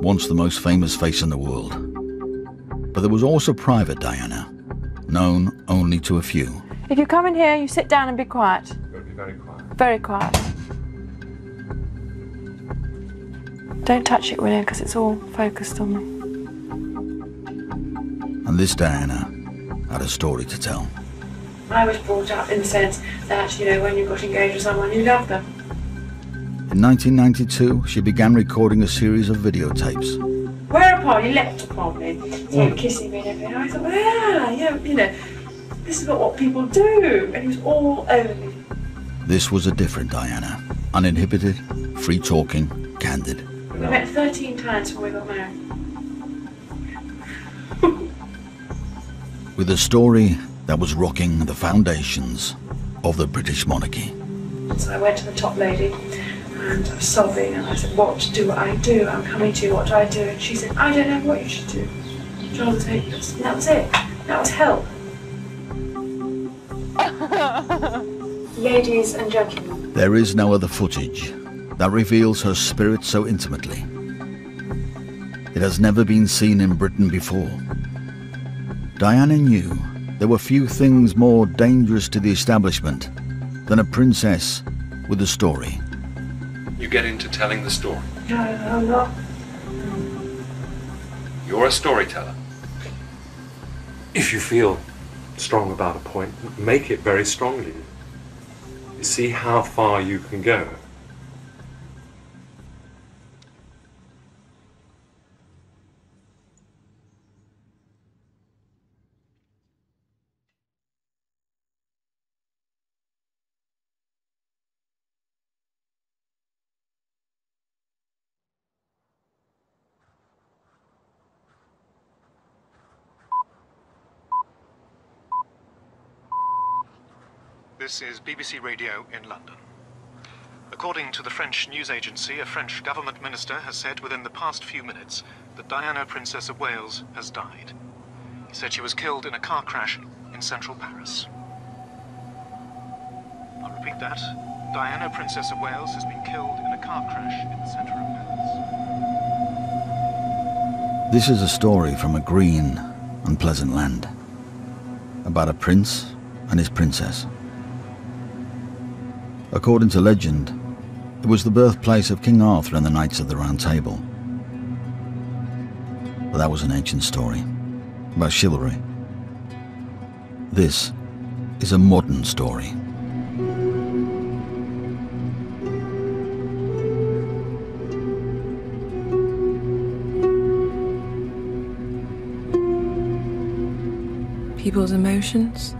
once the most famous face in the world. But there was also Private Diana, known only to a few. If you come in here, you sit down and be quiet. You've got to be very quiet. Very quiet. Don't touch it, William, because it's all focused on me. And this Diana had a story to tell. I was brought up in the sense that, when you got engaged with someone, you loved them. In 1992, she began recording a series of videotapes. Whereupon he leapt upon me, started kissing me and everything. And I thought, this is not what people do. And he was all over me. This was a different Diana, uninhibited, free-talking, candid. We met 13 times before we got married. With a story that was rocking the foundations of the British monarchy. So I went to the top lady and I was sobbing and I said, what do I do? I'm coming to you, what do I do? And she said, I don't know what you should do. John's hopeless. And that was it. That was help. Ladies and gentlemen. There is no other footage that reveals her spirit so intimately. It has never been seen in Britain before. Diana knew there were few things more dangerous to the establishment than a princess with a story. You get into telling the story. No, I'm not. You're a storyteller. If you feel strong about a point, make it very strongly. You see how far you can go. This is BBC Radio in London. According to the French news agency, a French government minister has said within the past few minutes that Diana, Princess of Wales, has died. He said she was killed in a car crash in central Paris. I'll repeat that. Diana, Princess of Wales, has been killed in a car crash in the centre of Paris. This is a story from a green and pleasant land, about a prince and his princess. According to legend, it was the birthplace of King Arthur and the Knights of the Round Table. But that was an ancient story about chivalry. This is a modern story. People's emotions,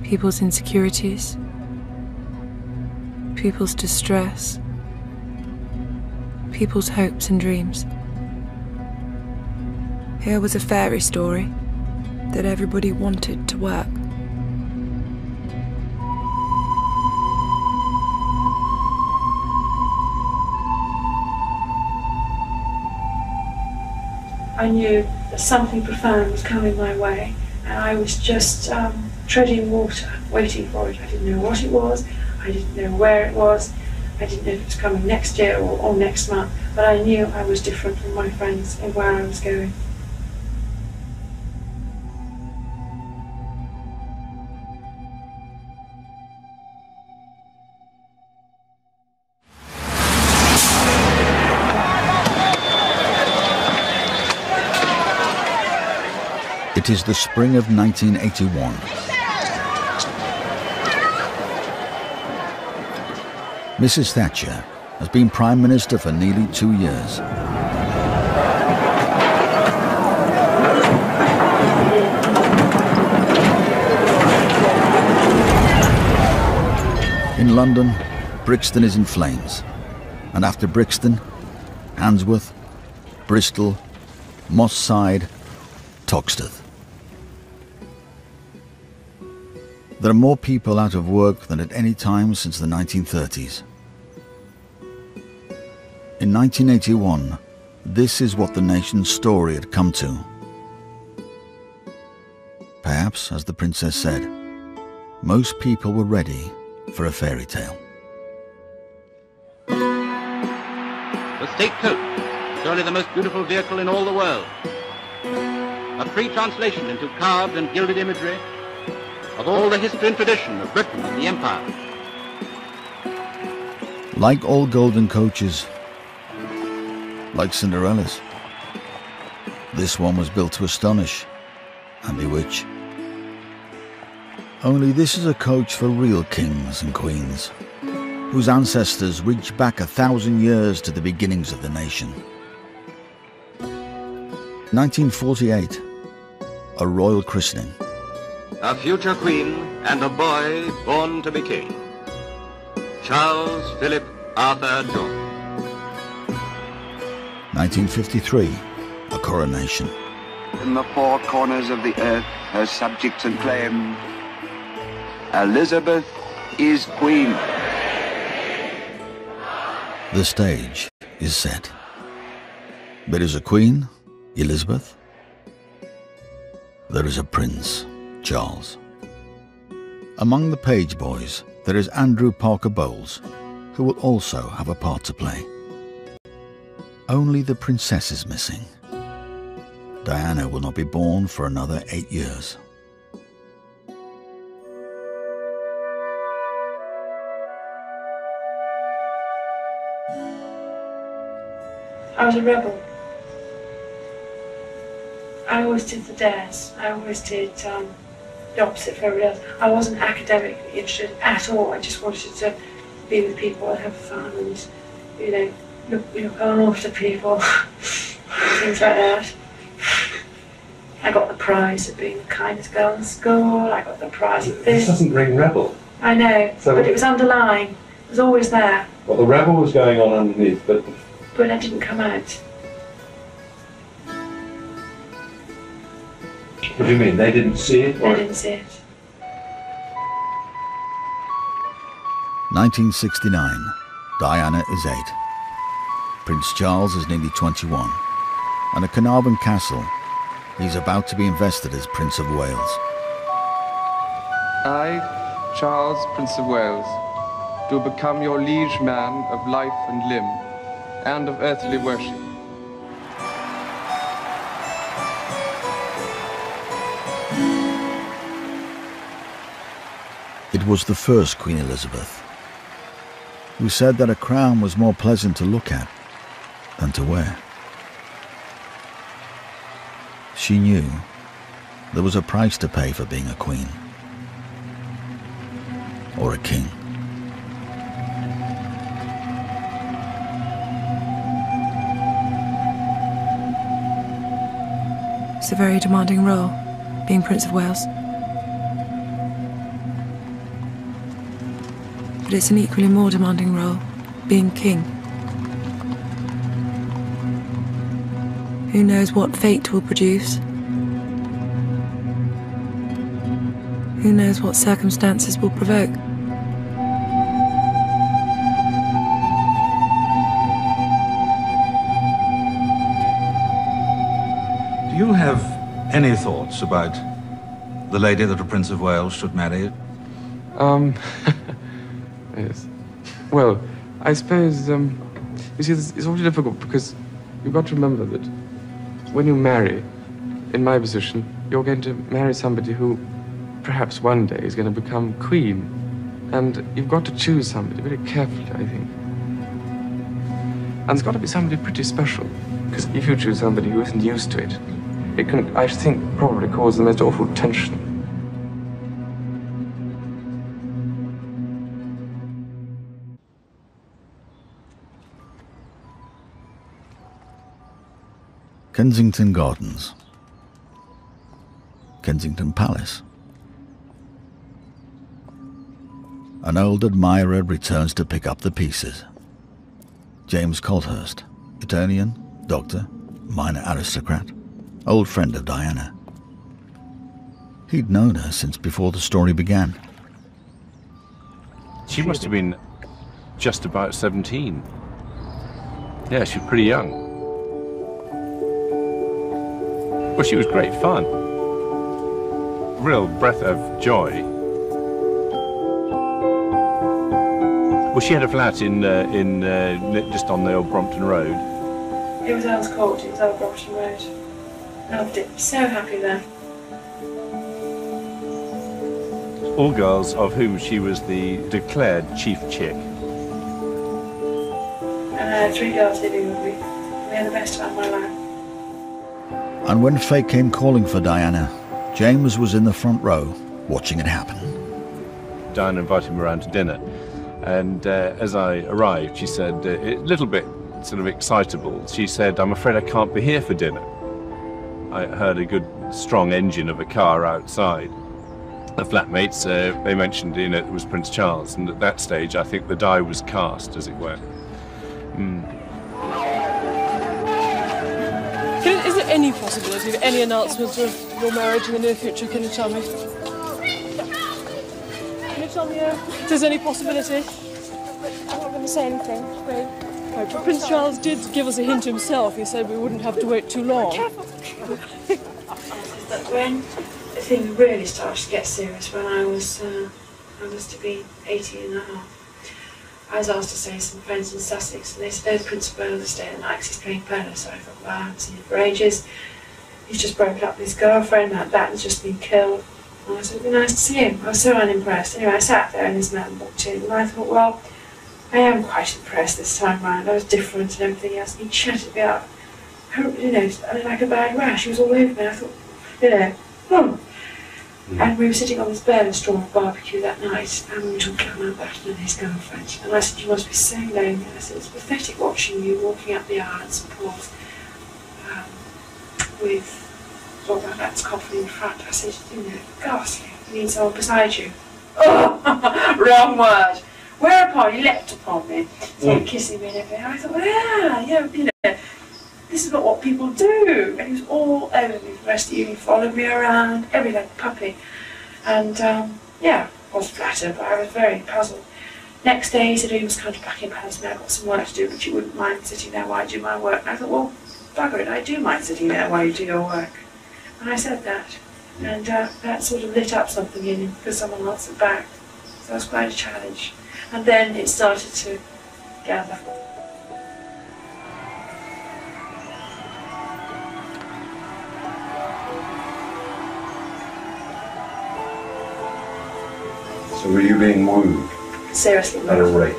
people's insecurities, people's distress, people's hopes and dreams. Here was a fairy story that everybody wanted to work. I knew that something profound was coming my way, and I was just treading water, waiting for it. I didn't know what it was, I didn't know where it was, I didn't know if it was coming next year or next month, but I knew I was different from my friends and where I was going. It is the spring of 1981. Mrs. Thatcher has been Prime Minister for nearly 2 years. In London, Brixton is in flames. And after Brixton, Handsworth, Bristol, Moss Side, Toxteth. There are more people out of work than at any time since the 1930s. In 1981, this is what the nation's story had come to. Perhaps, as the princess said, most people were ready for a fairy tale. The state coach, surely the most beautiful vehicle in all the world. A free translation into carved and gilded imagery of all the history and tradition of Britain and the Empire. Like all golden coaches, like Cinderella's, this one was built to astonish and bewitch. Only this is a coach for real kings and queens, whose ancestors reach back 1,000 years to the beginnings of the nation. 1948, a royal christening. A future queen and a boy born to be king. Charles Philip Arthur George. 1953, a coronation. In the four corners of the earth, her subjects acclaim, Elizabeth is queen. The stage is set. There is a queen, Elizabeth. There is a prince, Charles. Among the page boys, there is Andrew Parker Bowles, who will also have a part to play. Only the princess is missing. Diana will not be born for another 8 years. I was a rebel. I always did the dares. I always did the opposite for everybody else. I wasn't academically interested at all. I just wanted to be with people and have fun and, you know, look after people, things like that. I got the prize of being the kindest girl in school. I got the prize of this. This doesn't ring rebel. I know, So but it was underlying. It was always there. Well, the rebel was going on underneath, but But it didn't come out. what do you mean? They didn't see it? They didn't see it. 1969, Diana is 8. Prince Charles is nearly 21. And at Carnarvon Castle, he's about to be invested as Prince of Wales. I, Charles, Prince of Wales, do become your liege man of life and limb, and of earthly worship. It was the first Queen Elizabeth, who said that a crown was more pleasant to look at than to wear. She knew there was a price to pay for being a queen or a king. It's a very demanding role, being Prince of Wales. But it's an equally more demanding role, being king. Who knows what fate will produce? Who knows what circumstances will provoke? Do you have any thoughts about the lady that a Prince of Wales should marry? Yes. Well, I suppose, you see, it's awfully difficult because you've got to remember that when you marry, in my position, you're going to marry somebody who perhaps one day is going to become queen. And you've got to choose somebody very carefully, I think. And it's got to be somebody pretty special, because if you choose somebody who isn't used to it, it can, I think, probably cause the most awful tension. Kensington Gardens, Kensington Palace. An old admirer returns to pick up the pieces. James Colthurst, Etonian, doctor, minor aristocrat, old friend of Diana. He'd known her since before the story began. She must have been just about 17. Yeah, she was pretty young. Well, she was great fun. Real breath of joy. Well, she had a flat in just on the old Brompton Road. It was Earl's Court, it was Old Brompton Road. Loved it, so happy there. All girls of whom she was the declared chief chick. And I had 3 girls living with me. We had the best time of my life. And when fate came calling for Diana, James was in the front row, watching it happen. Diana invited me around to dinner, and as I arrived, she said, a little bit sort of excitable, she said, "I'm afraid I can't be here for dinner." I heard a good, strong engine of a car outside. The flatmates, they mentioned, it was Prince Charles, and at that stage, I think the die was cast, as it were. Is there any possibility of any announcement of your marriage in the near future? Can you tell me? Can you tell me if there's any possibility? I'm not going to say anything, really. Right, but Prince Charles did give us a hint himself. He said we wouldn't have to wait too long. But when the thing really started to get serious, when I was to be 18 and a half, I was asked to stay with some friends in Sussex, and they said, "Oh, the Prince of Wales is staying the night because he's playing polo." So I thought, well, I haven't seen him for ages. He's just broken up with his girlfriend, that has just been killed. And I said, it'd be nice to see him. I was so unimpressed. Anyway, I sat there and this man walked in, and I thought, well, I am quite impressed this time round. I was different and everything else. And he chatted me up, like a bad rash. He was all over me. I thought, And we were sitting on this bed and straw barbecue that night, and we were talking about Mountbatten and his girlfriend. And I said, "You must be so lonely." I said, "It's pathetic watching you walking up the aisle at St Paul's with all that's coffee in front." I said, "Ghastly, you need someone beside you." Oh, wrong word. Whereupon he leapt upon me, started kissing me and everything. And I thought, this is not what people do. And he was all over me for the rest of the evening, followed me around, everything, like a puppy. And I was flattered, but I was very puzzled. Next day he said he was kind of Buckingham Palace, I've got some work to do, but you wouldn't mind sitting there while I do my work. And I thought, well, bugger it, I do mind sitting there while you do your work. And I said that. And that sort of lit up something in him, because someone answered back. So it was quite a challenge. And then it started to gather. So were you being wooed? Seriously. At a rate?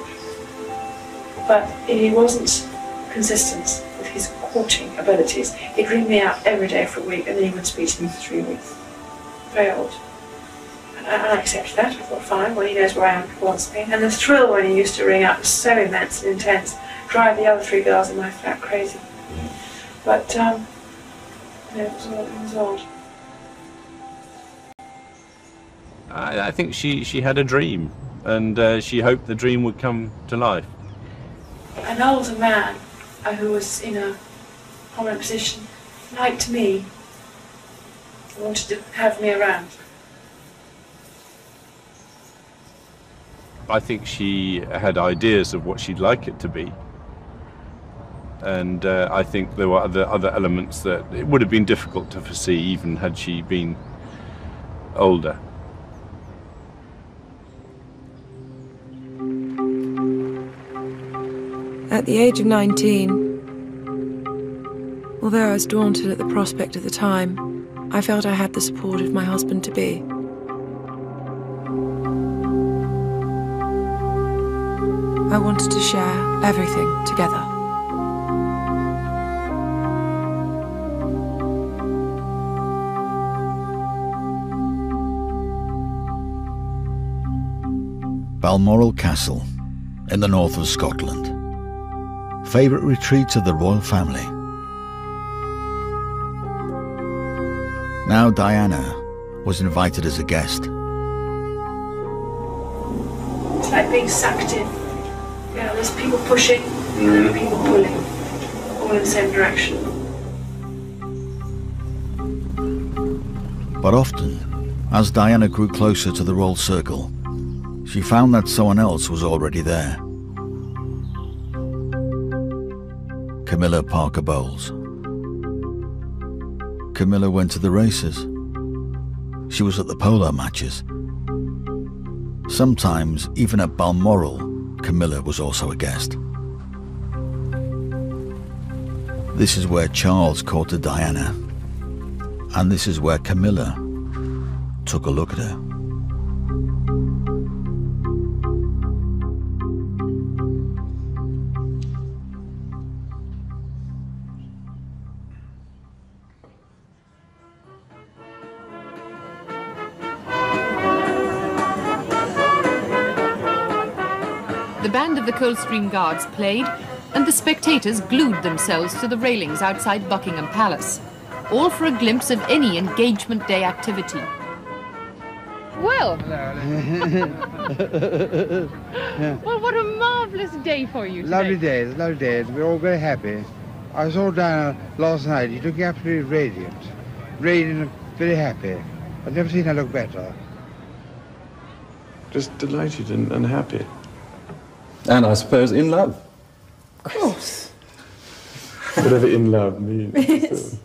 But he wasn't consistent with his courting abilities. He'd ring me out every day for a week, and then he would speak to me for 3 weeks. Very odd. And I accepted that. I thought, fine, well, he knows where I am if he wants me. And the thrill when he used to ring out was so immense and intense, drive the other 3 girls in my flat crazy. But, it was odd. I think she had a dream, and she hoped the dream would come to life. An older man who was in a prominent position liked me, wanted to have me around. I think she had ideas of what she'd like it to be, and I think there were other elements that it would have been difficult to foresee, even had she been older. At the age of 19, although I was daunted at the prospect at the time, I felt I had the support of my husband-to-be. I wanted to share everything together. Balmoral Castle, in the north of Scotland. Favourite retreat of the royal family. Now Diana was invited as a guest. It's like being sucked in. There's people pushing and people pulling, all in the same direction. But often, as Diana grew closer to the royal circle, she found that someone else was already there. Camilla Parker Bowles. Camilla went to the races. She was at the polo matches. Sometimes, even at Balmoral, Camilla was also a guest. This is where Charles courted Diana, and this is where Camilla took a look at her. The band of the Coldstream Guards played, and the spectators glued themselves to the railings outside Buckingham Palace, all for a glimpse of any engagement day activity. Well, well, what a marvellous day for you today. Lovely day. We're all very happy. I saw Diana last night. She looked absolutely radiant. Radiant and very happy. I've never seen her look better. Just delighted and happy. And I suppose in love. Of course. Whatever in love means.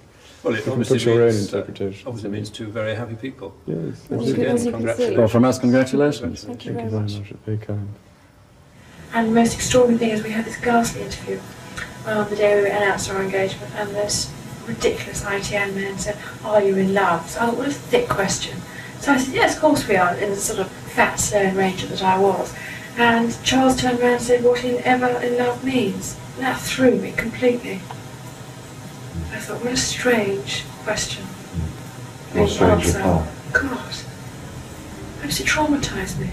Well, it obviously means, your own interpretation. Obviously means two very happy people. Yes. Once again, congratulations. Well, from us, congratulations. Thank you very much. Very kind. And the most extraordinary thing is we had this ghastly interview on the day we announced our engagement, and this ridiculous ITN man said, "Are you in love?" So I thought, what a thick question. So I said, yes, of course we are, in the sort of fat, stern ranger that I was. And Charles turned around and said what ever in love means. And that threw me completely. I thought, what a strange question. What a strange reply. God. Absolutely traumatised me.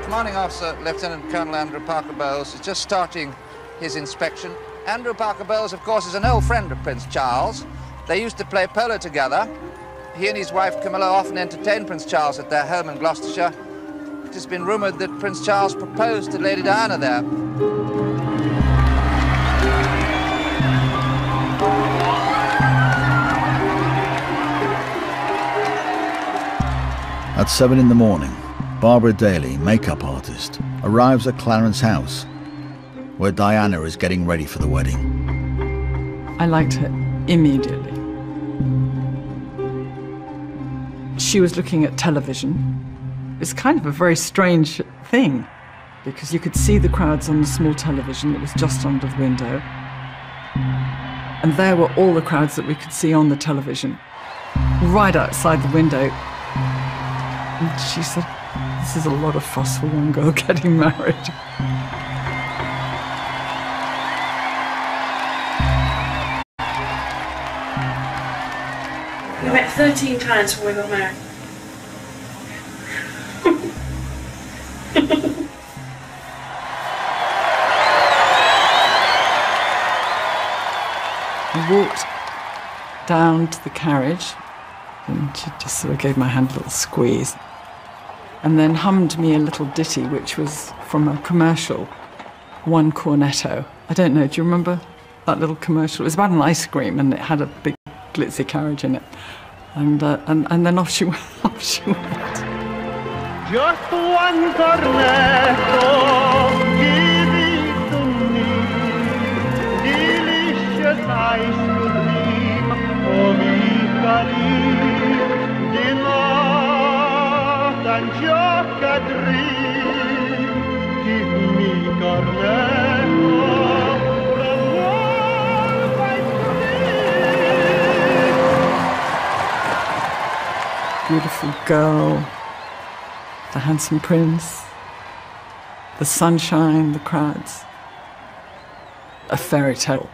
Commanding Officer, Lieutenant Colonel Andrew Parker Bowles, is just starting his inspection. Andrew Parker Bowles, of course, is an old friend of Prince Charles. They used to play polo together. He and his wife Camilla often entertained Prince Charles at their home in Gloucestershire. It has been rumoured that Prince Charles proposed to Lady Diana there. At 7 in the morning, Barbara Daly, makeup artist, arrives at Clarence House, where Diana is getting ready for the wedding. I liked her immediately. She was looking at television. It's kind of a very strange thing, because you could see the crowds on the small television that was just under the window. And there were all the crowds that we could see on the television, right outside the window. And she said, "This is a lot of fuss for one girl getting married." We met 13 times when we got married. I walked down to the carriage, and she just sort of gave my hand a little squeeze, and then hummed me a little ditty, which was from a commercial, One Cornetto. I don't know, do you remember that little commercial? It was about an ice cream, and it had a big glitzy carriage in it. And then off she went. Off she went. Just one cornetto, give it to me. Delicious ice cream, of Italy. Dinner and giocatri, give me cornetto. Beautiful girl, the handsome prince, the sunshine, the crowds. A fairy tale.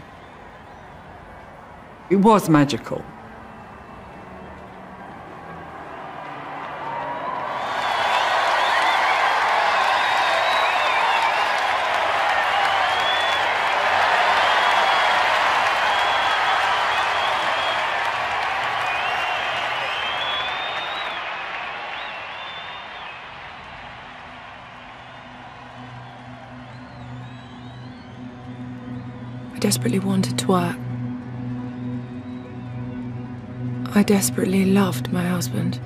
It was magical. I desperately wanted to work. I desperately loved my husband.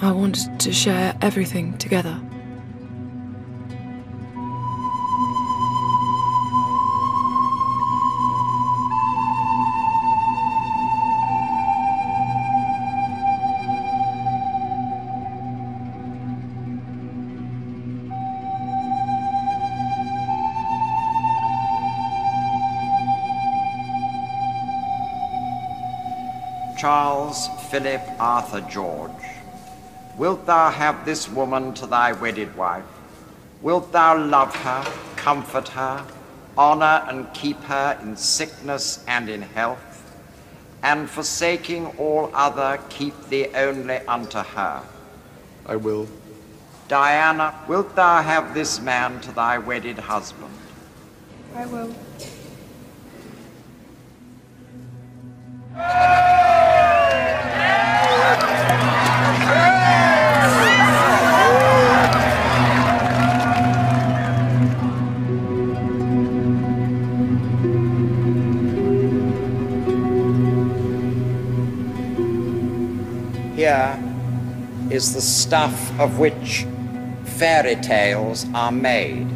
I wanted to share everything together. Charles, Philip, Arthur, George, wilt thou have this woman to thy wedded wife? Wilt thou love her, comfort her, honour and keep her in sickness and in health, and forsaking all other keep thee only unto her? I will. Diana, wilt thou have this man to thy wedded husband? I will. Here is the stuff of which fairy tales are made.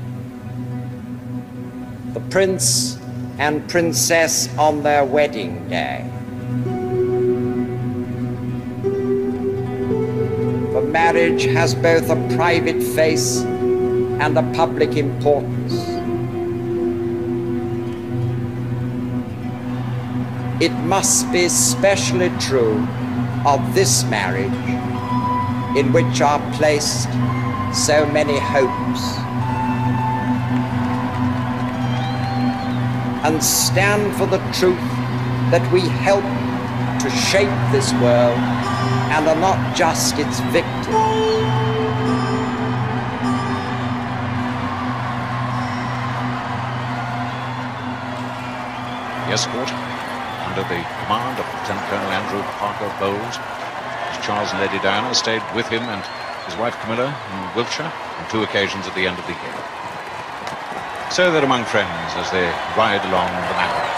The prince and princess on their wedding day. For marriage has both a private face and a public importance. It must be specially true of this marriage, in which are placed so many hopes, and stand for the truth that we help to shape this world and are not just its victims. The escort, under the command of Lieutenant Colonel Andrew Parker Bowles, as Charles and Lady Diana stayed with him and his wife Camilla in Wiltshire on 2 occasions at the end of the year. So they're among friends as they ride along the mountain.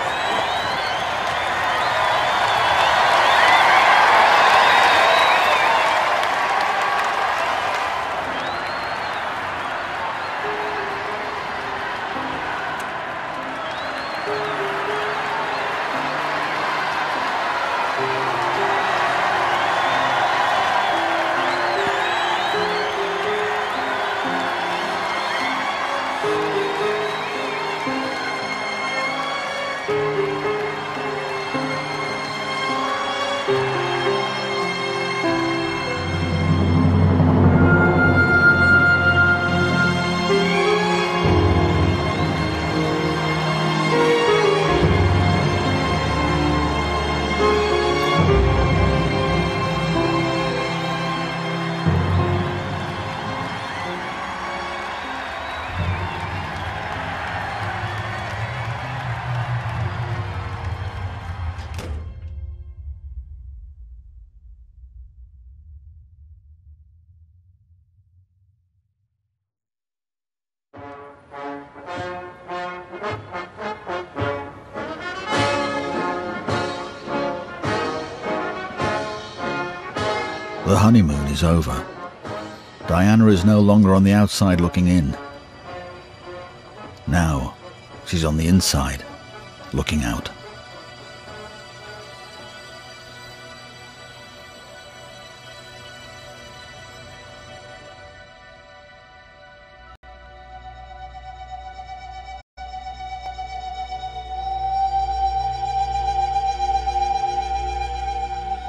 The honeymoon is over. Diana is no longer on the outside looking in. Now, she's on the inside, looking out.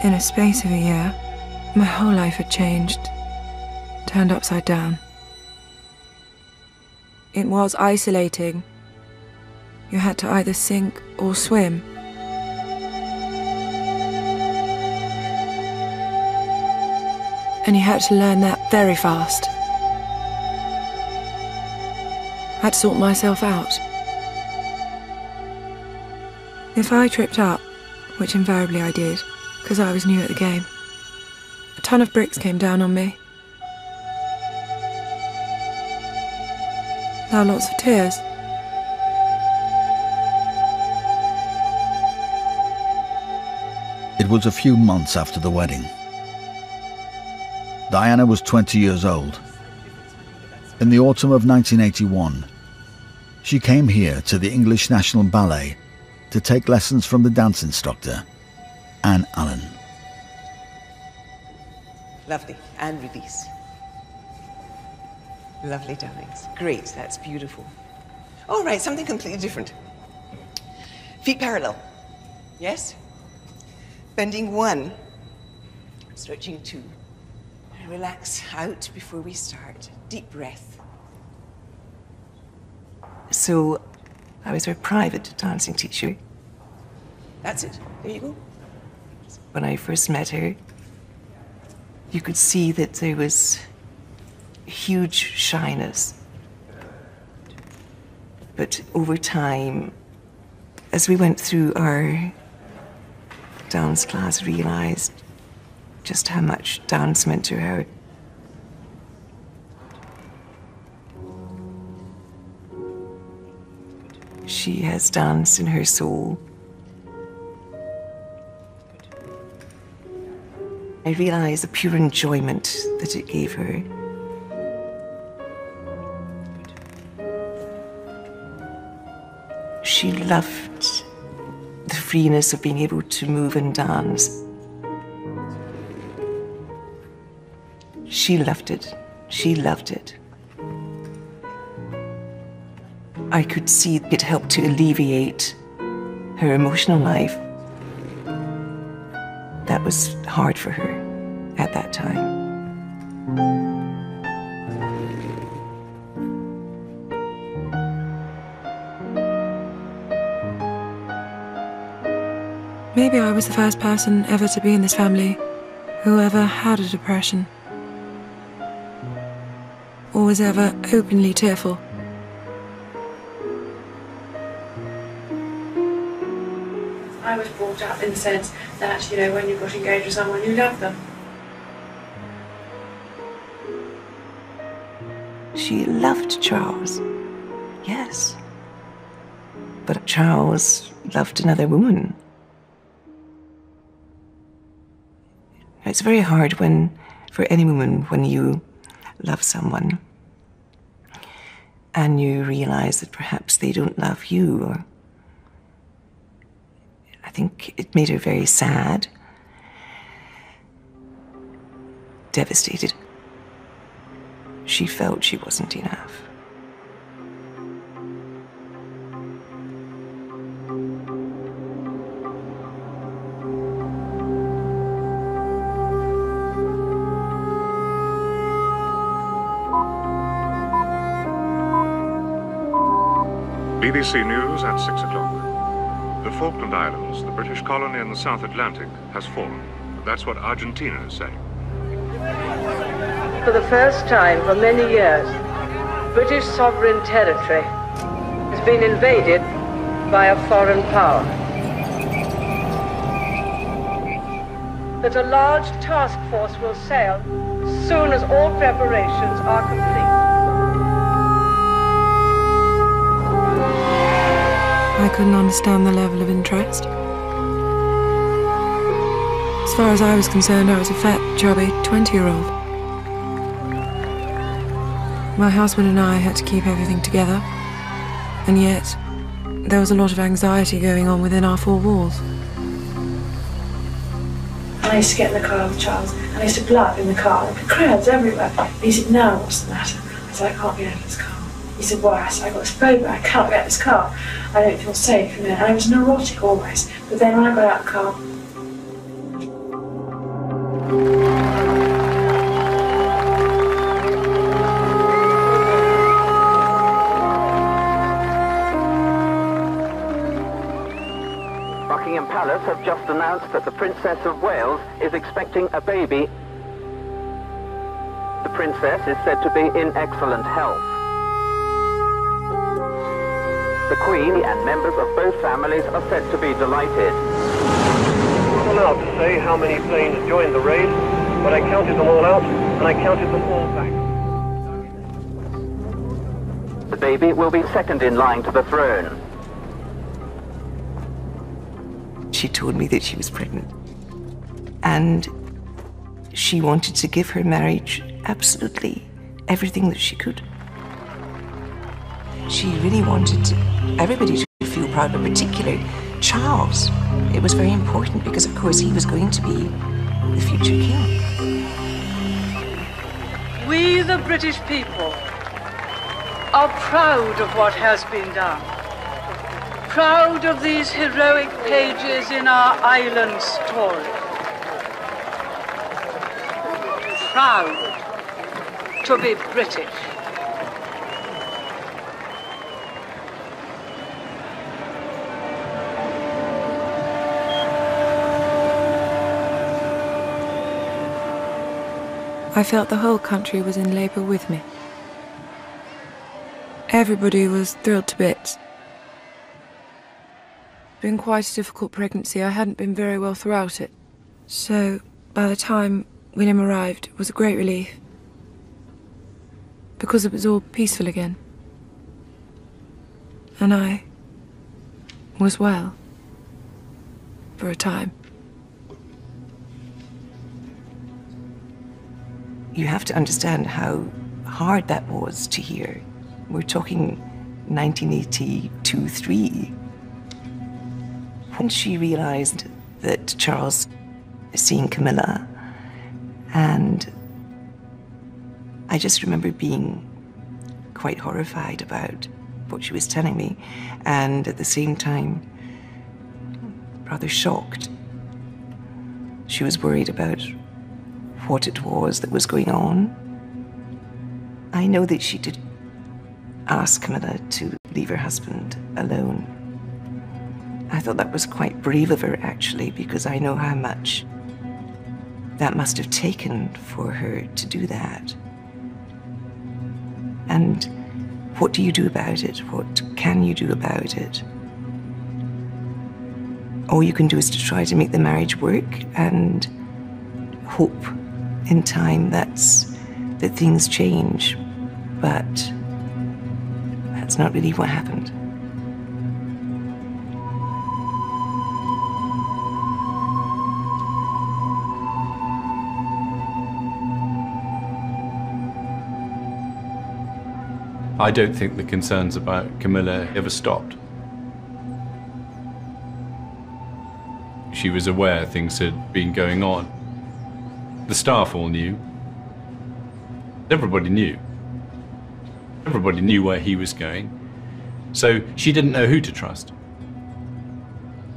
In a space of a year, my whole life had changed, turned upside down. It was isolating. You had to either sink or swim. And you had to learn that very fast. I had to sort myself out. If I tripped up, which invariably I did, because I was new at the game, a ton of bricks came down on me. Now lots of tears. It was a few months after the wedding. Diana was 20 years old. In the autumn of 1981, she came here to the English National Ballet to take lessons from the dance instructor, Anne Allen. Lovely. And release. Lovely, darlings. Great, that's beautiful. All right, something completely different. Feet parallel. Yes? Bending 1. Stretching 2. Relax out before we start. Deep breath. So, I was her private dancing teacher. That's it. There you go. When I first met her, you could see that there was huge shyness. But over time, as we went through our dance class, realized just how much dance meant to her. She has dance in her soul. I realized the pure enjoyment that it gave her. She loved the freeness of being able to move and dance. She loved it. She loved it. I could see it helped to alleviate her emotional life. That was hard for her at that time. Maybe I was the first person ever to be in this family who ever had a depression, or was ever openly tearful. I was brought up in the sense that, you know, when you got engaged with someone, you love them. She loved Charles, yes. But Charles loved another woman. It's very hard for any woman, when you love someone and you realize that perhaps they don't love you. Or I think it made her very sad, devastated. She felt she wasn't enough. BBC News at 6 o'clock. The Falkland Islands, the British colony in the South Atlantic, has fallen. That's what Argentina is saying. For the first time for many years, British sovereign territory has been invaded by a foreign power. That a large task force will sail as soon as all preparations are complete. I couldn't understand the level of interest. As far as I was concerned, I was a fat, chubby 20-year-old. My husband and I had to keep everything together, and yet there was a lot of anxiety going on within our four walls. I used to get in the car with Charles, and I used to bluff in the car, like crowds everywhere. He said, "No, what's the matter?" I said, "I can't get out of this car." He said, "Why?" I said, "I got this phobia, I can't get out of this car. I don't feel safe." And I was neurotic always. But then when I got out of the car, Buckingham Palace have just announced that the Princess of Wales is expecting a baby. The Princess is said to be in excellent health. The Queen and members of both families are said to be delighted. I'm not allowed to say how many planes joined the raid, but I counted them all out, and I counted them all back. The baby will be second in line to the throne. She told me that she was pregnant. And she wanted to give her marriage absolutely everything that she could. She really wanted everybody to feel proud, but particularly Charles. It was very important because, of course, he was going to be the future king. We, the British people, are proud of what has been done. Proud of these heroic pages in our island story. Proud to be British. I felt the whole country was in labour with me. Everybody was thrilled to bits. It's been quite a difficult pregnancy. I hadn't been very well throughout it. So, by the time William arrived, it was a great relief. Because it was all peaceful again. And I was well. For a time. You have to understand how hard that was to hear. We're talking 1982-3. When she realized that Charles was seeing Camilla, and I just remember being quite horrified about what she was telling me, and at the same time, rather shocked. She was worried about what it was that was going on. I know that she did ask Camilla to leave her husband alone. I thought that was quite brave of her, actually, because I know how much that must have taken for her to do that. And what do you do about it? What can you do about it? All you can do is to try to make the marriage work and hope in time that things change, but that's not really what happened. I don't think the concerns about Camilla ever stopped. She was aware things had been going on. The staff all knew. Everybody knew. Everybody knew where he was going. So she didn't know who to trust.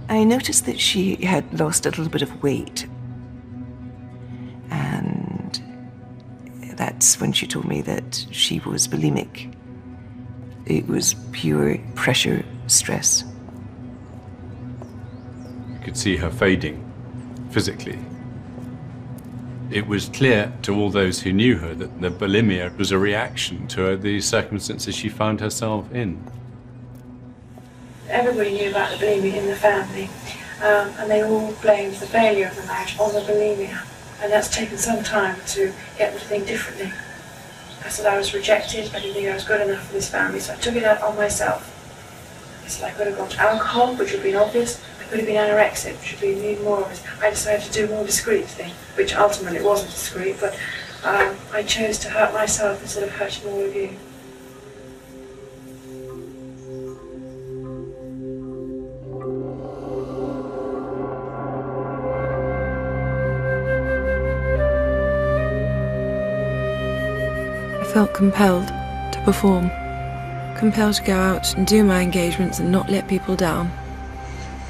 I noticed that she had lost a little bit of weight. And that's when she told me that she was bulimic. It was pure pressure stress. You could see her fading physically. It was clear to all those who knew her that the bulimia was a reaction to the circumstances she found herself in. Everybody knew about the bulimia in the family, and they all blamed the failure of the marriage on the bulimia. And that's taken some time to get them to think differently. I said I was rejected, I didn't think I was good enough for this family, so I took it out on myself. I said I could have gone to alcohol, which would have been obvious. I could have been anorexic, which would be even more obvious. I decided to do a more discreet thing, which ultimately wasn't discreet, but I chose to hurt myself instead of hurting all of you. I felt compelled to perform, compelled to go out and do my engagements and not let people down.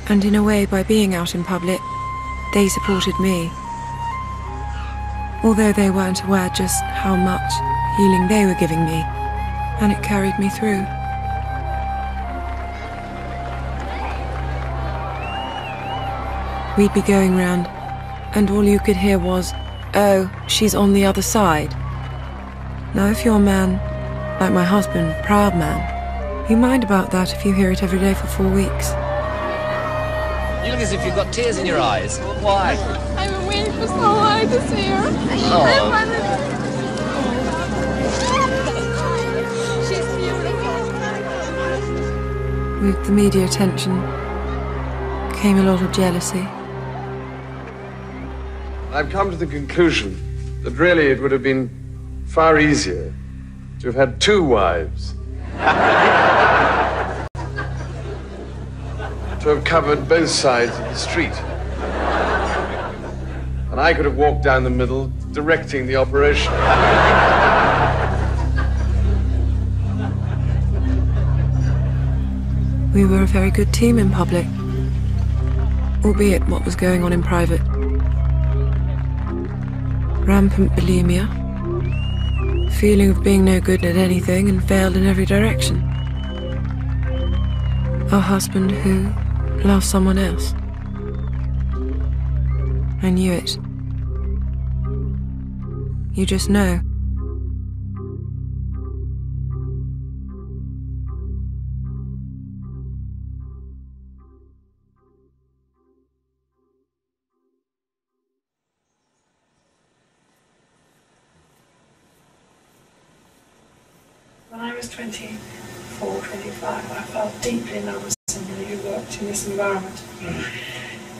And in a way, by being out in public, they supported me. Although they weren't aware just how much healing they were giving me, and it carried me through. We'd be going round, and all you could hear was, "Oh, she's on the other side." Now, if you're a man, like my husband, proud man, you mind about that if you hear it every day for 4 weeks. You look as if you've got tears in your eyes. Why? I've been waiting for so long to see her. Oh. She's beautiful. With the media attention came a lot of jealousy. I've come to the conclusion that really it would have been far easier to have had 2 wives. To have covered both sides of the street. And I could have walked down the middle, directing the operation. We were a very good team in public, albeit what was going on in private. Rampant bulimia, feeling of being no good at anything and failed in every direction. A husband who loved someone else. I knew it. You just know. When I was 24, 25, I fell deeply in love with somebody who worked in this environment.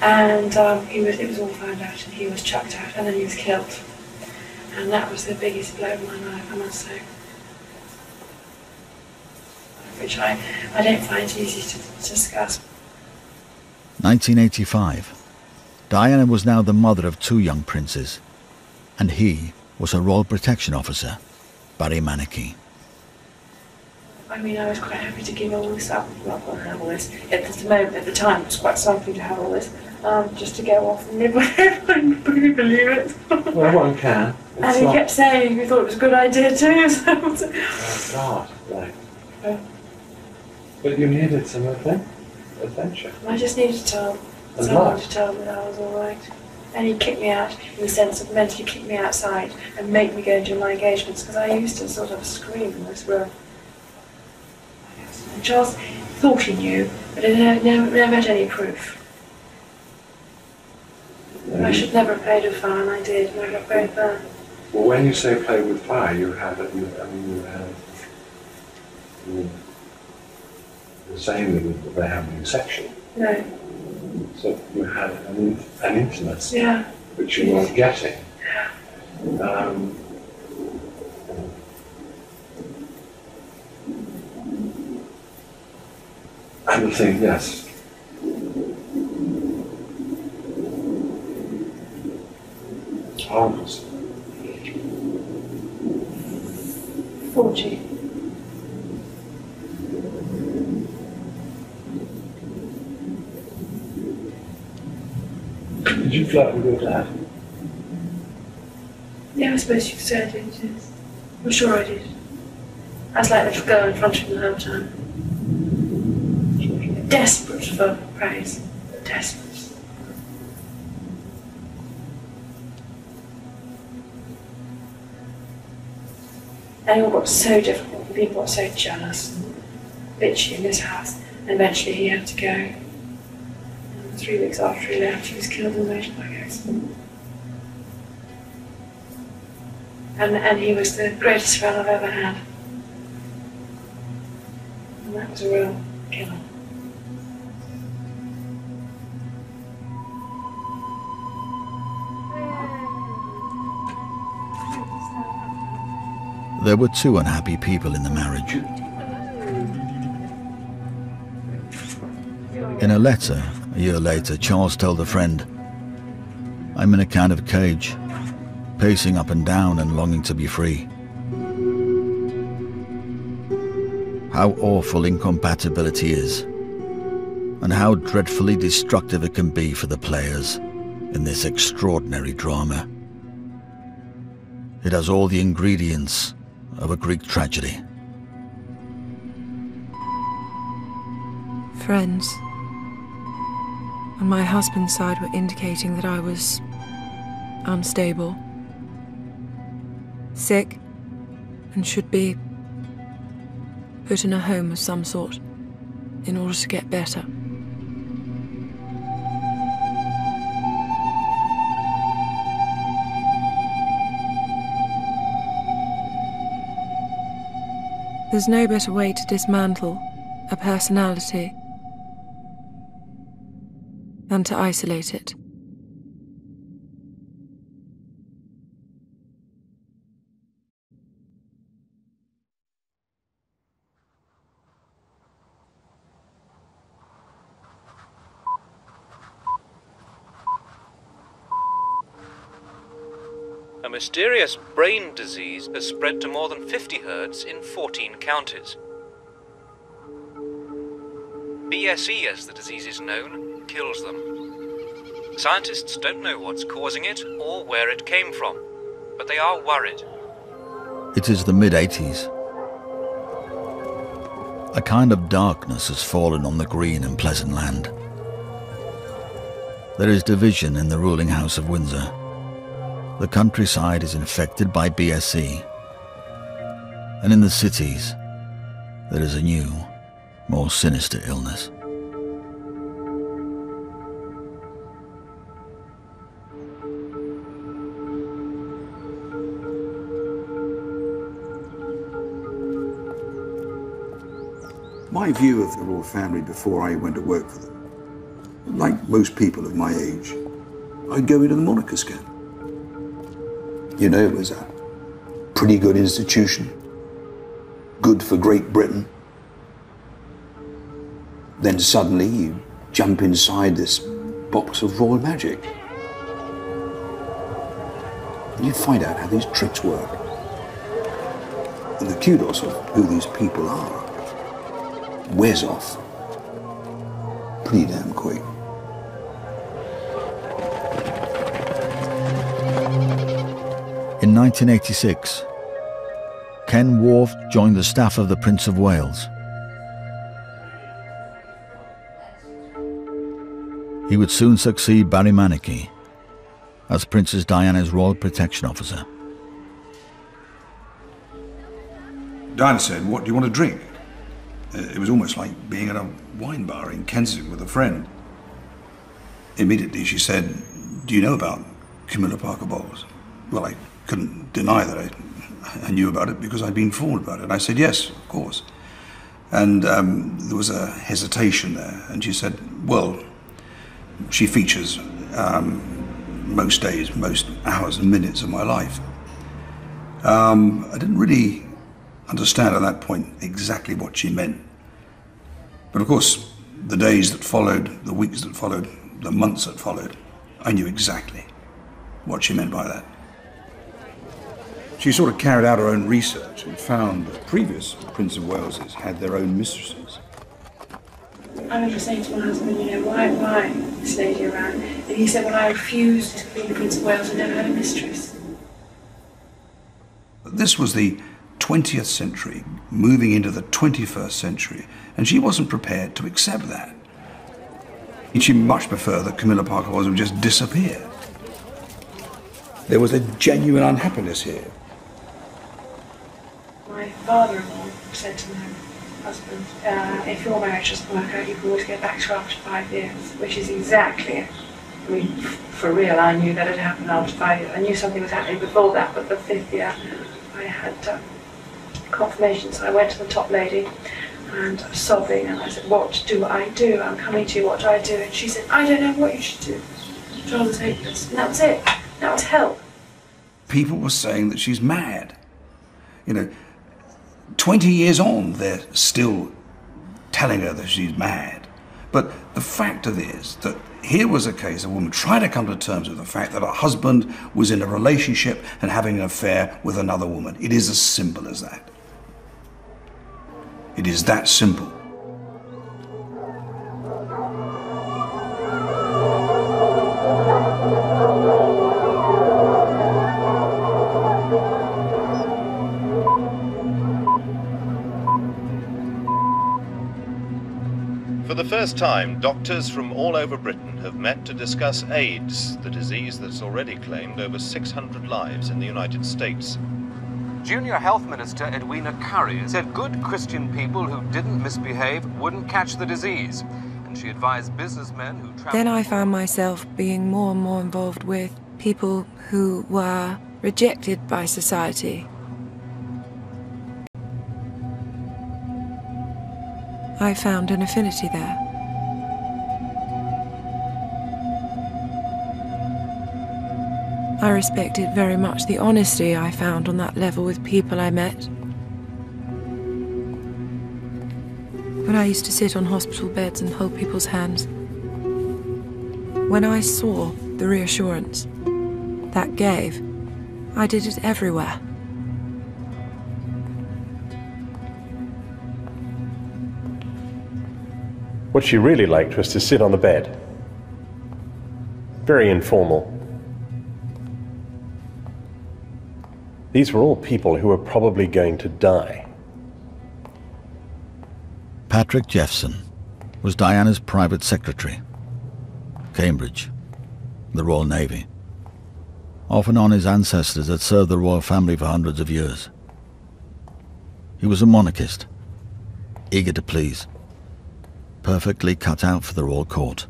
And it was all found out, and he was chucked out, and then he was killed. And that was the biggest blow of my life, I must say. Which I don't find easy to discuss. 1985. Diana was now the mother of 2 young princes, and he was her Royal Protection Officer, Barry Manicky. I mean, I was quite happy to give all this up. Well, not have all this. At the time, it was quite something to have all this. Just to go off and live with it. I couldn't believe it. Well, one can. And he kept saying he thought it was a good idea too. So. Oh, God, right. Yeah. But you needed some adventure. I just needed to tell And someone life. to tell me that I was all right. And he kicked me out in the sense of mentally kick me outside and make me go and do my engagements, because I used to sort of scream in this room. And Charles thought he knew, but he never had any proof. I should never have played with fire, and I did, and I got very burned. Well, when you say play with fire, you had the same that they have in sexual. No. So you had an intimacy, Yeah. which you weren't getting. And the thing, yes. How old was it? 40. Did you flirt with your dad? Yeah, I suppose you could say I did, yes. I'm sure I did. I was like a little girl in front of him the whole time. Desperate for praise. Desperate. And it all got so difficult, and people got so jealous and bitchy in this house, and eventually he had to go. And 3 weeks after he left, he was killed in a motorbike accident. And he was the greatest friend I've ever had. And that was a real killer. There were 2 unhappy people in the marriage. In a letter, a year later, Charles told a friend, "I'm in a kind of cage, pacing up and down and longing to be free." How awful incompatibility is, and how dreadfully destructive it can be for the players in this extraordinary drama. It has all the ingredients of a Greek tragedy. Friends on my husband's side were indicating that I was unstable, sick, and should be put in a home of some sort in order to get better. There's no better way to dismantle a personality than to isolate it. mysterious brain disease has spread to more than 50 herds in 14 counties. BSE, as the disease is known, kills them. Scientists don't know what's causing it or where it came from, but they are worried. It is the mid-80s. A kind of darkness has fallen on the green and pleasant land. There is division in the ruling House of Windsor. The countryside is infected by BSE. And in the cities, there is a new, more sinister illness. My view of the royal family before I went to work for them, like most people of my age, I'd go into the monarchist camp. You know, it was a pretty good institution, good for Great Britain. Then suddenly you jump inside this box of royal magic. And you find out how these tricks work. And the kudos of who these people are wears off pretty damn quick. In 1986, Ken Wharf joined the staff of the Prince of Wales. He would soon succeed Barry Manicky as Princess Diana's Royal Protection Officer. Diana said, "What do you want to drink?" It was almost like being at a wine bar in Kensington with a friend. Immediately she said, "Do you know about Camilla Parker Bowles?" Well, I couldn't deny that I knew about it because I'd been informed about it. I said, "Yes, of course." And there was a hesitation there. And she said, "Well, she features most days, most hours and minutes of my life." I didn't really understand at that point exactly what she meant. But of course, the days that followed, the weeks that followed, the months that followed, I knew exactly what she meant by that. She sort of carried out her own research and found that previous Prince of Waleses had their own mistresses. I remember saying to my husband, you know, why this lady around? And he said, well, I refused to be the Prince of Wales. I never had a mistress. This was the 20th century, moving into the 21st century, and she wasn't prepared to accept that. And she much preferred that Camilla Parker Bowles would just disappear. There was a genuine unhappiness here. My father-in-law said to my husband, if your marriage doesn't work out, you can always get back to her after 5 years, which is exactly it. I mean, for real, I knew that had happened after 5 years. I knew something was happening before that, but the 5th year, I had confirmation, so I went to the top lady and I was sobbing and I said, what do I do? I'm coming to you, what do I do? And she said, I don't know what you should do. Charles take this. And that was it. That was help. People were saying that she's mad. You know, 20 years on, they're still telling her that she's mad. But the fact of it is that here was a case of a woman trying to come to terms with the fact that her husband was in a relationship and having an affair with another woman. It is as simple as that. It is that simple. For the first time, doctors from all over Britain have met to discuss AIDS, the disease that's already claimed over 600 lives in the United States. Junior Health Minister Edwina Currie said good Christian people who didn't misbehave wouldn't catch the disease. And she advised businessmen who traveled... Then I found myself being more and more involved with people who were rejected by society. I found an affinity there. I respected very much the honesty I found on that level with people I met. When I used to sit on hospital beds and hold people's hands, when I saw the reassurance that gave, I did it everywhere. What she really liked was to sit on the bed. Very informal. These were all people who were probably going to die. Patrick Jeffson was Diana's private secretary. Cambridge, the Royal Navy. Off and on his ancestors had served the royal family for hundreds of years. He was a monarchist, eager to please, perfectly cut out for the royal court.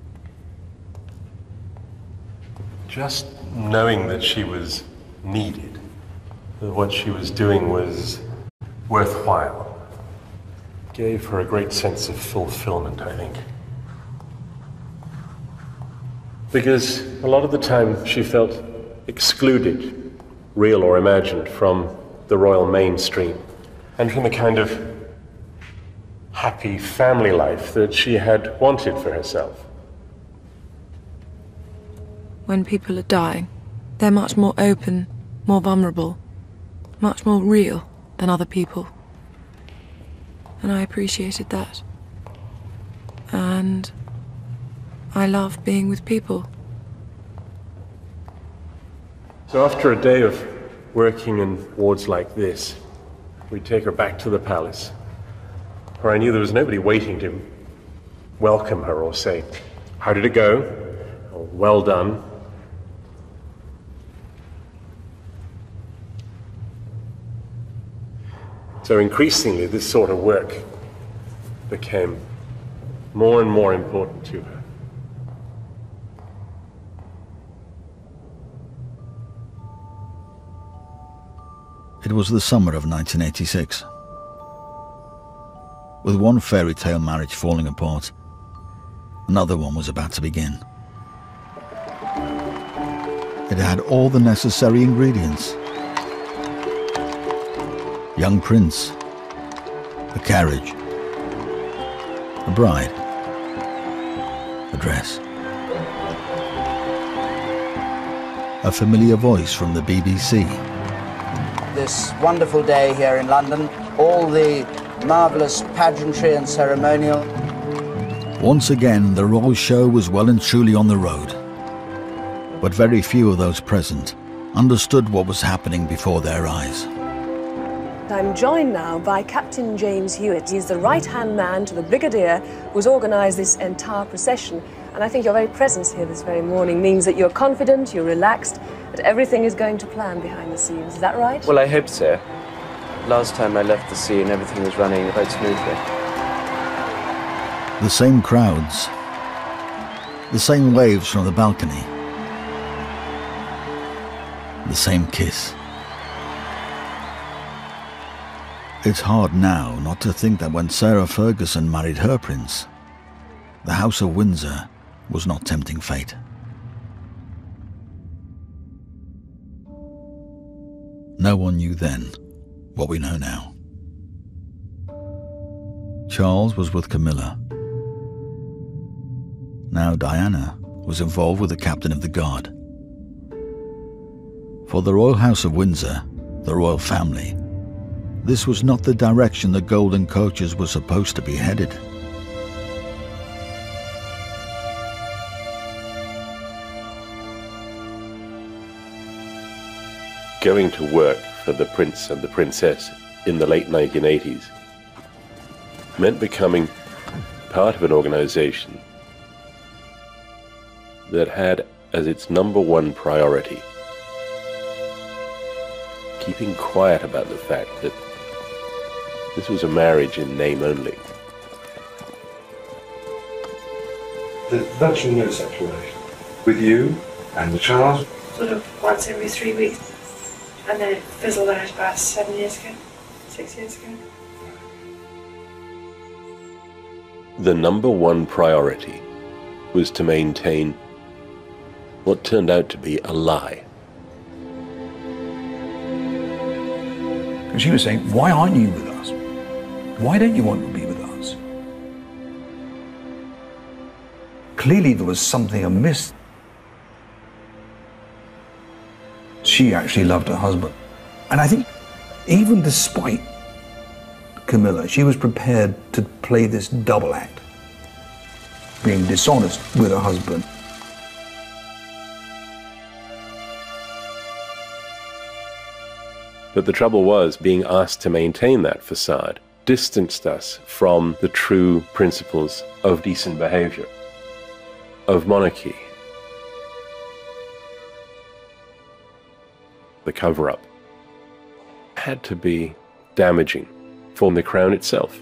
Just knowing that she was needed, that what she was doing was worthwhile, gave her a great sense of fulfillment, I think. Because a lot of the time she felt excluded, real or imagined, from the royal mainstream and from the kind of happy family life that she had wanted for herself. When people are dying, they're much more open, more vulnerable, much more real than other people. And I appreciated that. And I love being with people. So after a day of working in wards like this, we'd take her back to the palace, where I knew there was nobody waiting to welcome her or say, "How did it go?" or "Well done." So increasingly, this sort of work became more and more important to her. It was the summer of 1986. With one fairy tale marriage falling apart, another one was about to begin. It had all the necessary ingredients. Young prince, a carriage, a bride, a dress. A familiar voice from the BBC. This wonderful day here in London, all the marvellous pageantry and ceremonial. Once again, the royal show was well and truly on the road. But very few of those present understood what was happening before their eyes. I'm joined now by Captain James Hewitt. He's the right-hand man to the Brigadier who's organised this entire procession. And I think your very presence here this very morning means that you're confident, you're relaxed, that everything is going to plan behind the scenes. Is that right? Well, I hope so. Last time I left the scene, everything was running quite smoothly. The same crowds, the same waves from the balcony, the same kiss. It's hard now not to think that when Sarah Ferguson married her prince, the House of Windsor was not tempting fate. No one knew then what we know now. Charles was with Camilla. Now Diana was involved with the captain of the guard. For the Royal House of Windsor, the royal family, this was not the direction the golden coaches were supposed to be headed. Going to work for the prince and the princess in the late 1980s meant becoming part of an organization that had as its #1 priority keeping quiet about the fact that this was a marriage in name only. There's virtually no sexual relation with you and the child? Sort of once every 3 weeks. And then it fizzled out about 7 years ago, 6 years ago. The #1 priority was to maintain what turned out to be a lie. Because she was saying, why aren't you with us? Why don't you want to be with us? Clearly there was something amiss. she actually loved her husband. And I think even despite Camilla, she was prepared to play this double act, being dishonest with her husband. But the trouble was, being asked to maintain that facade distanced us from the true principles of decent behavior, of monarchy. The cover-up had to be damaging for the crown itself.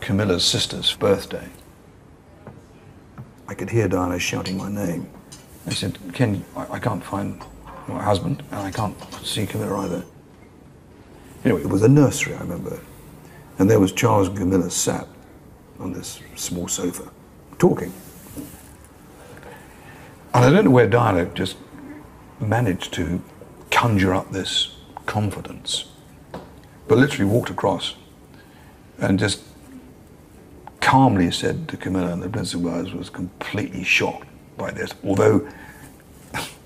Camilla's sister's birthday. I could hear Diana shouting my name. I said, Ken, I can't find my husband, and I can't see Camilla either. Anyway, it was a nursery, I remember. And there was Charles and Camilla sat on this small sofa, talking. And I don't know where Diana just managed to conjure up this confidence, but literally walked across and just calmly said to Camilla, and the Prince of Wales was completely shocked by this, although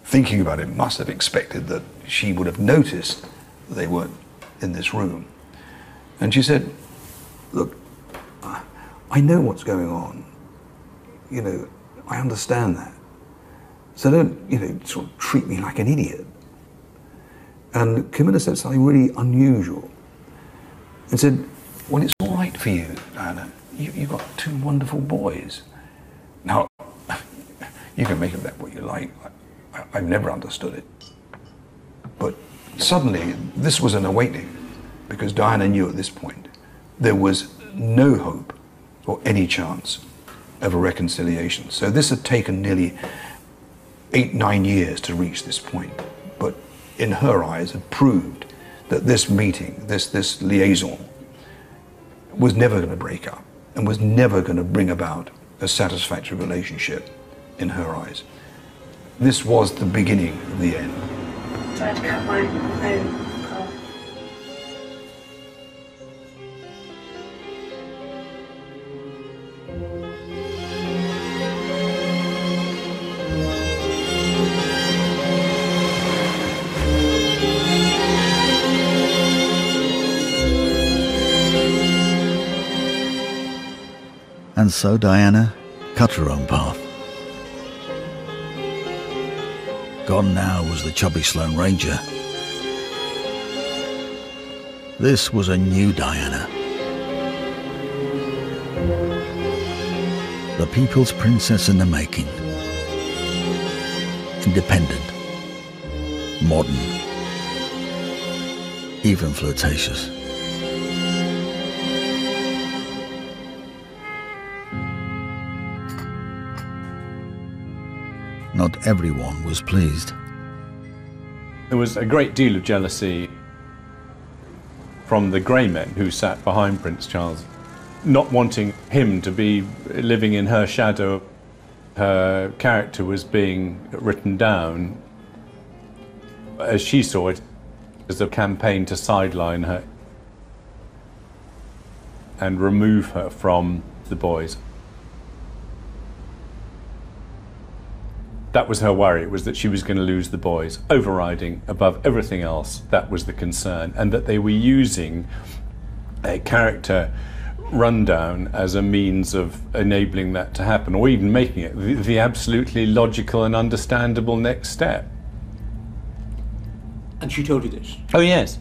thinking about it, must have expected that she would have noticed that they weren't in this room. And she said, look, I know what's going on. You know, I understand that. So don't, you know, sort of treat me like an idiot. And Camilla said something really unusual and said, well, it's all right for you, Diana. You've got two wonderful boys. Now, you can make of that what you like. I've never understood it. But suddenly, this was an awakening, because Diana knew at this point there was no hope or any chance of a reconciliation. So this had taken nearly 8-9 years to reach this point, but in her eyes had proved that this meeting, this liaison, was never going to break up and was never going to bring about a satisfactory relationship in her eyes. This was the beginning of the end. So I had to cut my own path. And so Diana cut her own path. Gone now was the chubby Sloane Ranger. This was a new Diana. The people's princess in the making. Independent, modern, even flirtatious. Not everyone was pleased. There was a great deal of jealousy from the grey men who sat behind Prince Charles, not wanting him to be living in her shadow. Her character was being written down, as she saw it, as a campaign to sideline her and remove her from the boys. That was her worry, was that she was going to lose the boys. Overriding above everything else, that was the concern, and that they were using a character rundown as a means of enabling that to happen, or even making it the absolutely logical and understandable next step. And she told you this? Oh, yes.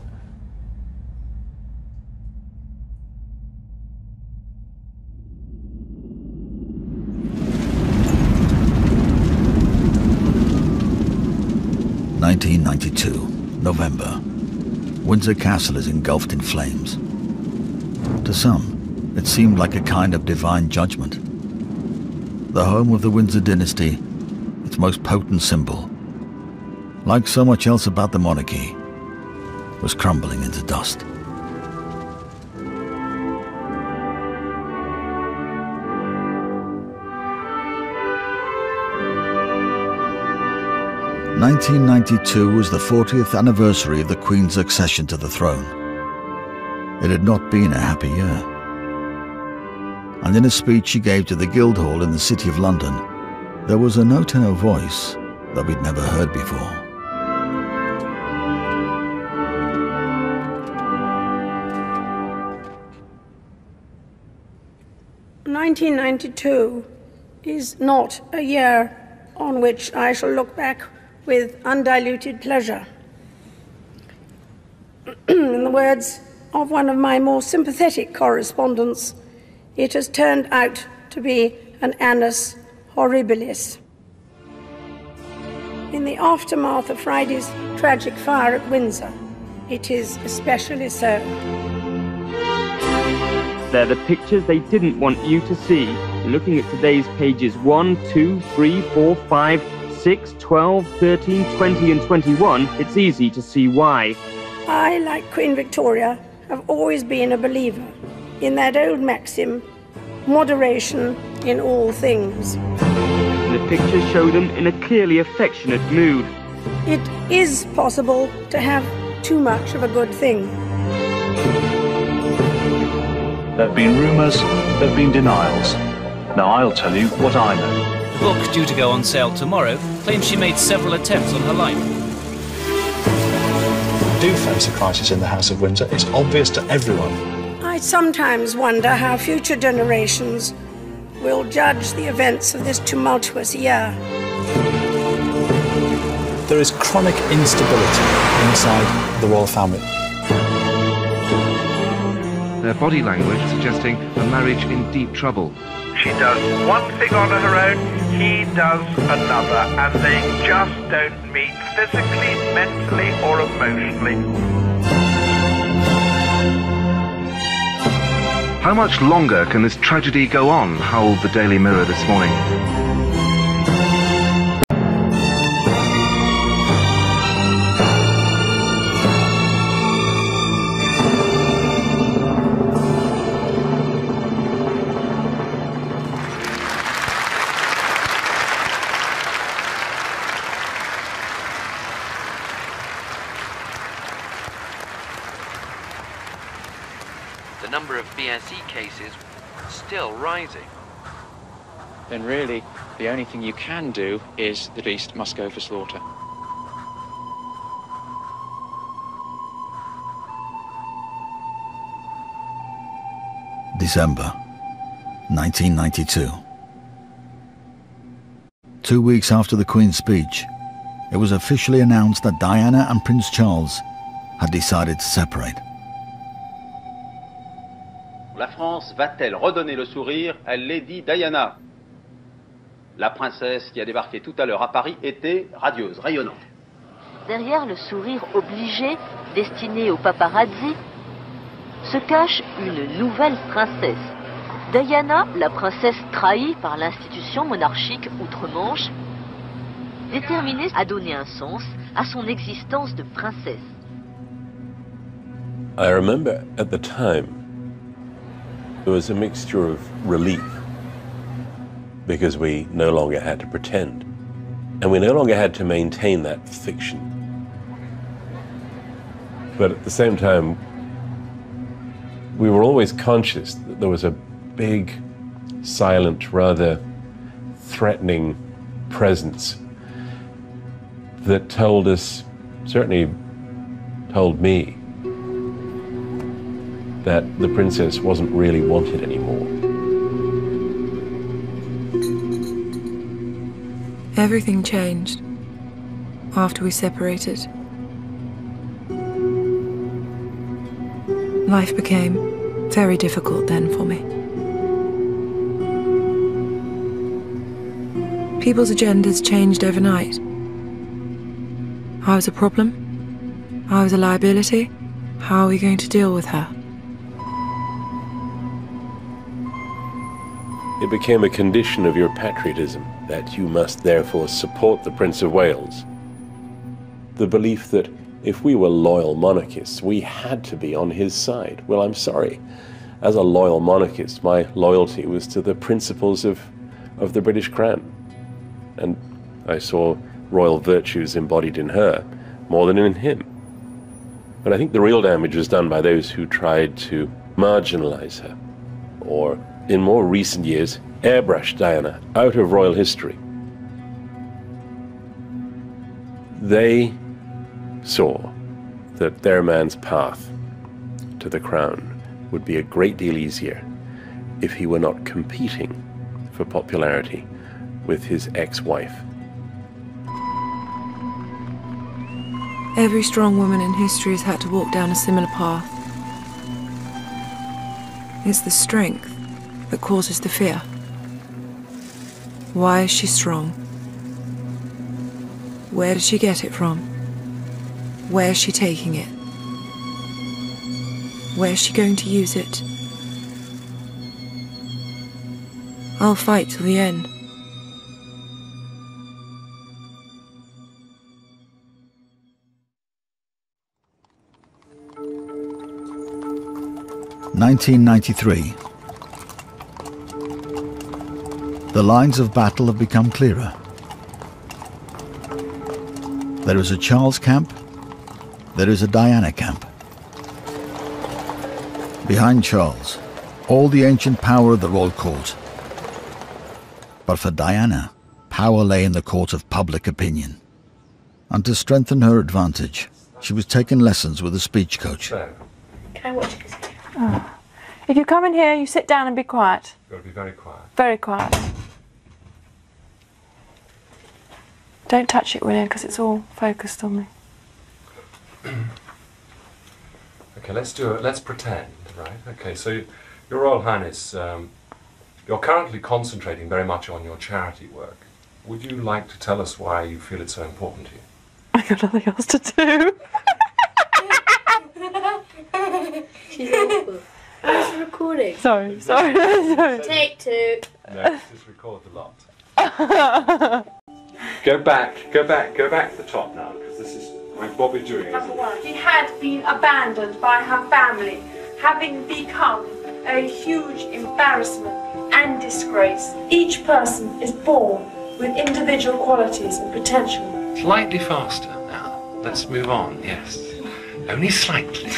November. Windsor Castle is engulfed in flames. To some, it seemed like a kind of divine judgment. The home of the Windsor dynasty, its most potent symbol, like so much else about the monarchy, was crumbling into dust. (1992) was the 40th anniversary of the Queen's accession to the throne. It had not been a happy year. and in a speech she gave to the Guildhall in the City of London, there was a note in her voice that we'd never heard before. "1992 is not a year on which I shall look back with undiluted pleasure. In the words of one of my more sympathetic correspondents, it has turned out to be an annus horribilis." In the aftermath of Friday's tragic fire at Windsor, it is especially so. They're the pictures they didn't want you to see. Looking at today's pages 1, 2, 3, 4, 5, 6, 12, 13, 20 and 21, it's easy to see why. I, like Queen Victoria, have always been a believer in that old maxim, moderation in all things. The pictures show them in a clearly affectionate mood. It is possible to have too much of a good thing. There have been rumours, there have been denials. Now I'll tell you what I know. The book, due to go on sale tomorrow, claims she made several attempts on her life. We do face a crisis in the House of Windsor. It's obvious to everyone. I sometimes wonder how future generations will judge the events of this tumultuous year. There is chronic instability inside the royal family. Their body language suggesting a marriage in deep trouble. She does one thing on her own, he does another, and they just don't meet physically, mentally, or emotionally. How much longer can this tragedy go on? Howled the Daily Mirror this morning. The number of BSE cases still rising. Then really, the only thing you can do is the beast must go for slaughter. December 1992. 2 weeks after the Queen's speech, it was officially announced that Diana and Prince Charles had decided to separate. La France va-t-elle redonner le sourire à Lady Diana? La princesse qui a débarqué tout à l'heure à Paris était radieuse, rayonnante. Derrière le sourire obligé, destiné aux paparazzi, se cache une nouvelle princesse. Diana, la princesse trahie par l'institution monarchique outre-Manche, déterminée à donner un sens à son existence de princesse. I remember at the time there was a mixture of relief because we no longer had to pretend and we no longer had to maintain that fiction. But at the same time, we were always conscious that there was a big, silent, rather threatening presence that told us, certainly told me, that the princess wasn't really wanted anymore. Everything changed after we separated. Life became very difficult then for me. People's agendas changed overnight. I was a problem. I was a liability. How are we going to deal with her? It became a condition of your patriotism that you must therefore support the Prince of Wales. The belief that if we were loyal monarchists, we had to be on his side. Well, I'm sorry. As a loyal monarchist, my loyalty was to the principles of the British Crown. And I saw royal virtues embodied in her more than in him. But I think the real damage was done by those who tried to marginalize her or in more recent years, airbrushed Diana out of royal history. They saw that their man's path to the crown would be a great deal easier if he were not competing for popularity with his ex-wife. Every strong woman in history has had to walk down a similar path. It's the strength that causes the fear. Why is she strong? Where did she get it from? Where is she taking it? Where is she going to use it? I'll fight till the end. (1993). The lines of battle have become clearer. There is a Charles camp, there is a Diana camp. Behind Charles, all the ancient power of the royal court. But for Diana, power lay in the court of public opinion. And to strengthen her advantage, she was taking lessons with a speech coach. Can I watch this? Oh. If you come in here, you sit down and be quiet. You've got to be very quiet. Very quiet. Don't touch it, William, because it's all focused on me. Okay, let's do it. Let's pretend, right? Okay, so Your Royal Highness, you're currently concentrating very much on your charity work. Would you like to tell us why you feel it's so important to you? I've got nothing else to do. She's awful. Where's the recording? Sorry. Take two. No, just record a lot. Go back to the top now, because this is what we're doing. She had been abandoned by her family, having become a huge embarrassment and disgrace. Each person is born with individual qualities and potential. Slightly faster now. Let's move on, yes. Only slightly.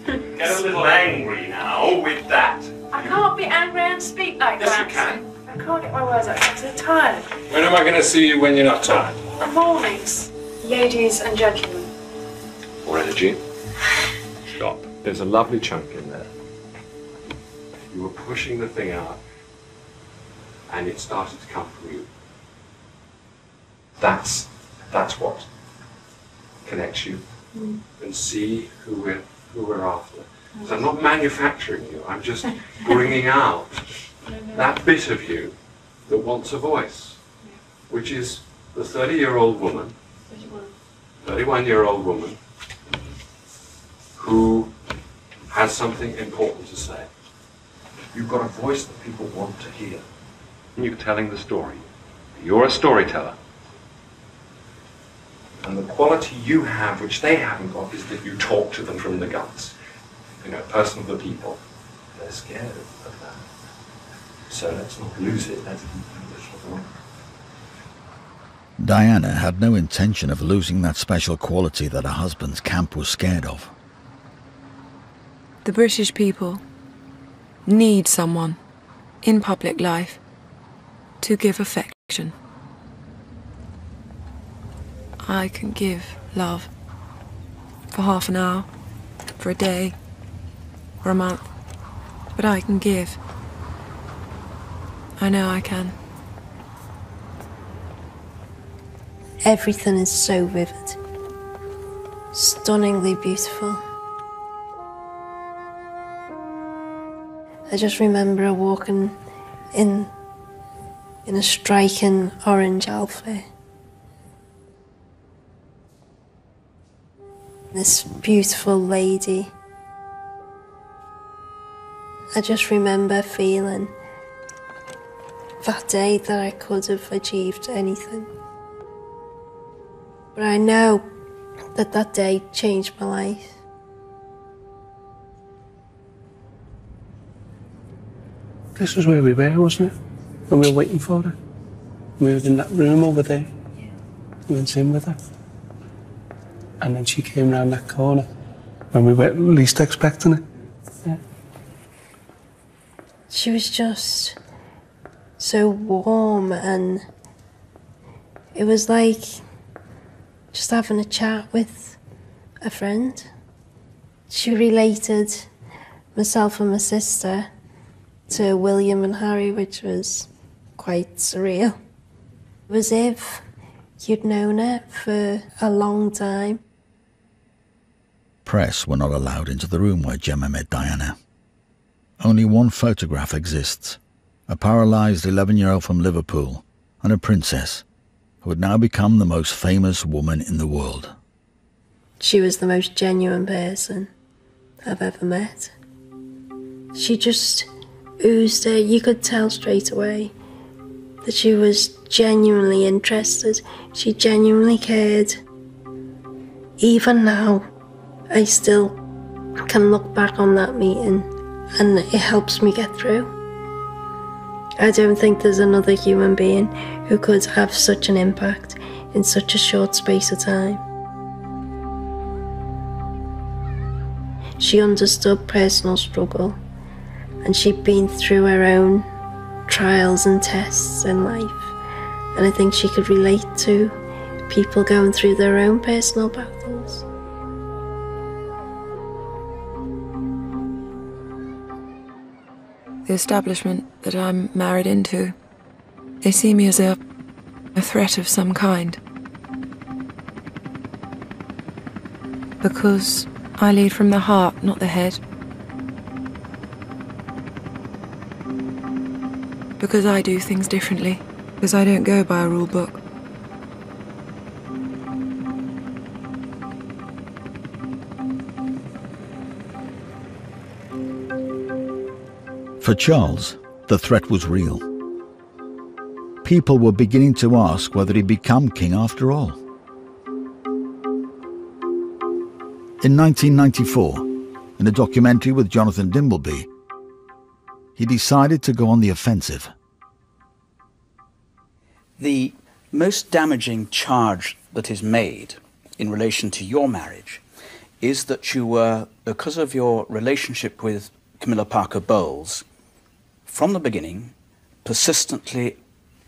Get a little angry now with that. I can't be angry and speak like that. Yes, you can. I can't get my words out. I'm so tired. When am I going to see you when you're not tired? The mornings, ladies and gentlemen. More energy. Stop. There's a lovely chunk in there. You were pushing the thing out, and it started to come from you. That's what connects you, and see who we're after. So I'm not manufacturing you. I'm just bringing out that bit of you that wants a voice, which is the 30-year-old woman, 31-year-old woman, who has something important to say. You've got a voice that people want to hear. And you're telling the story. You're a storyteller. And the quality you have, which they haven't got, is that you talk to them from the guts. You know, person of the people. They're scared of that. So let's not lose it. Let's keep this one. Diana had no intention of losing that special quality that her husband's camp was scared of. The British people need someone in public life to give affection. I can give love for half an hour, for a day, or a month, but I can give. I know I can. Everything is so vivid, stunningly beautiful. I just remember walking in a striking orange outfit. This beautiful lady. I just remember feeling that day that I could have achieved anything. But I know that that day changed my life. This was where we were, wasn't it? When we were waiting for her. We were in that room over there. Yeah. We went in with her. And then she came round that corner when we were least expecting it. Yeah. She was just so warm, and it was like just having a chat with a friend. She related myself and my sister to William and Harry, which was quite surreal. It was as if you'd known her for a long time. Press were not allowed into the room where Gemma met Diana. Only one photograph exists, a paralysed 11-year-old from Liverpool and a princess who had now become the most famous woman in the world. She was the most genuine person I've ever met. She just oozed it. You could tell straight away that she was genuinely interested. She genuinely cared. Even now, I still can look back on that meeting and it helps me get through. I don't think there's another human being who could have such an impact in such a short space of time. She understood personal struggle, and she'd been through her own trials and tests in life, and I think she could relate to people going through their own personal battles. The establishment that I'm married into, they see me as a threat of some kind. Because I lead from the heart, not the head. Because I do things differently. Because I don't go by a rule book. For Charles, the threat was real. People were beginning to ask whether he'd become king after all. In 1994, in a documentary with Jonathan Dimbleby, he decided to go on the offensive. The most damaging charge that is made in relation to your marriage is that you were, because of your relationship with Camilla Parker Bowles, from the beginning, persistently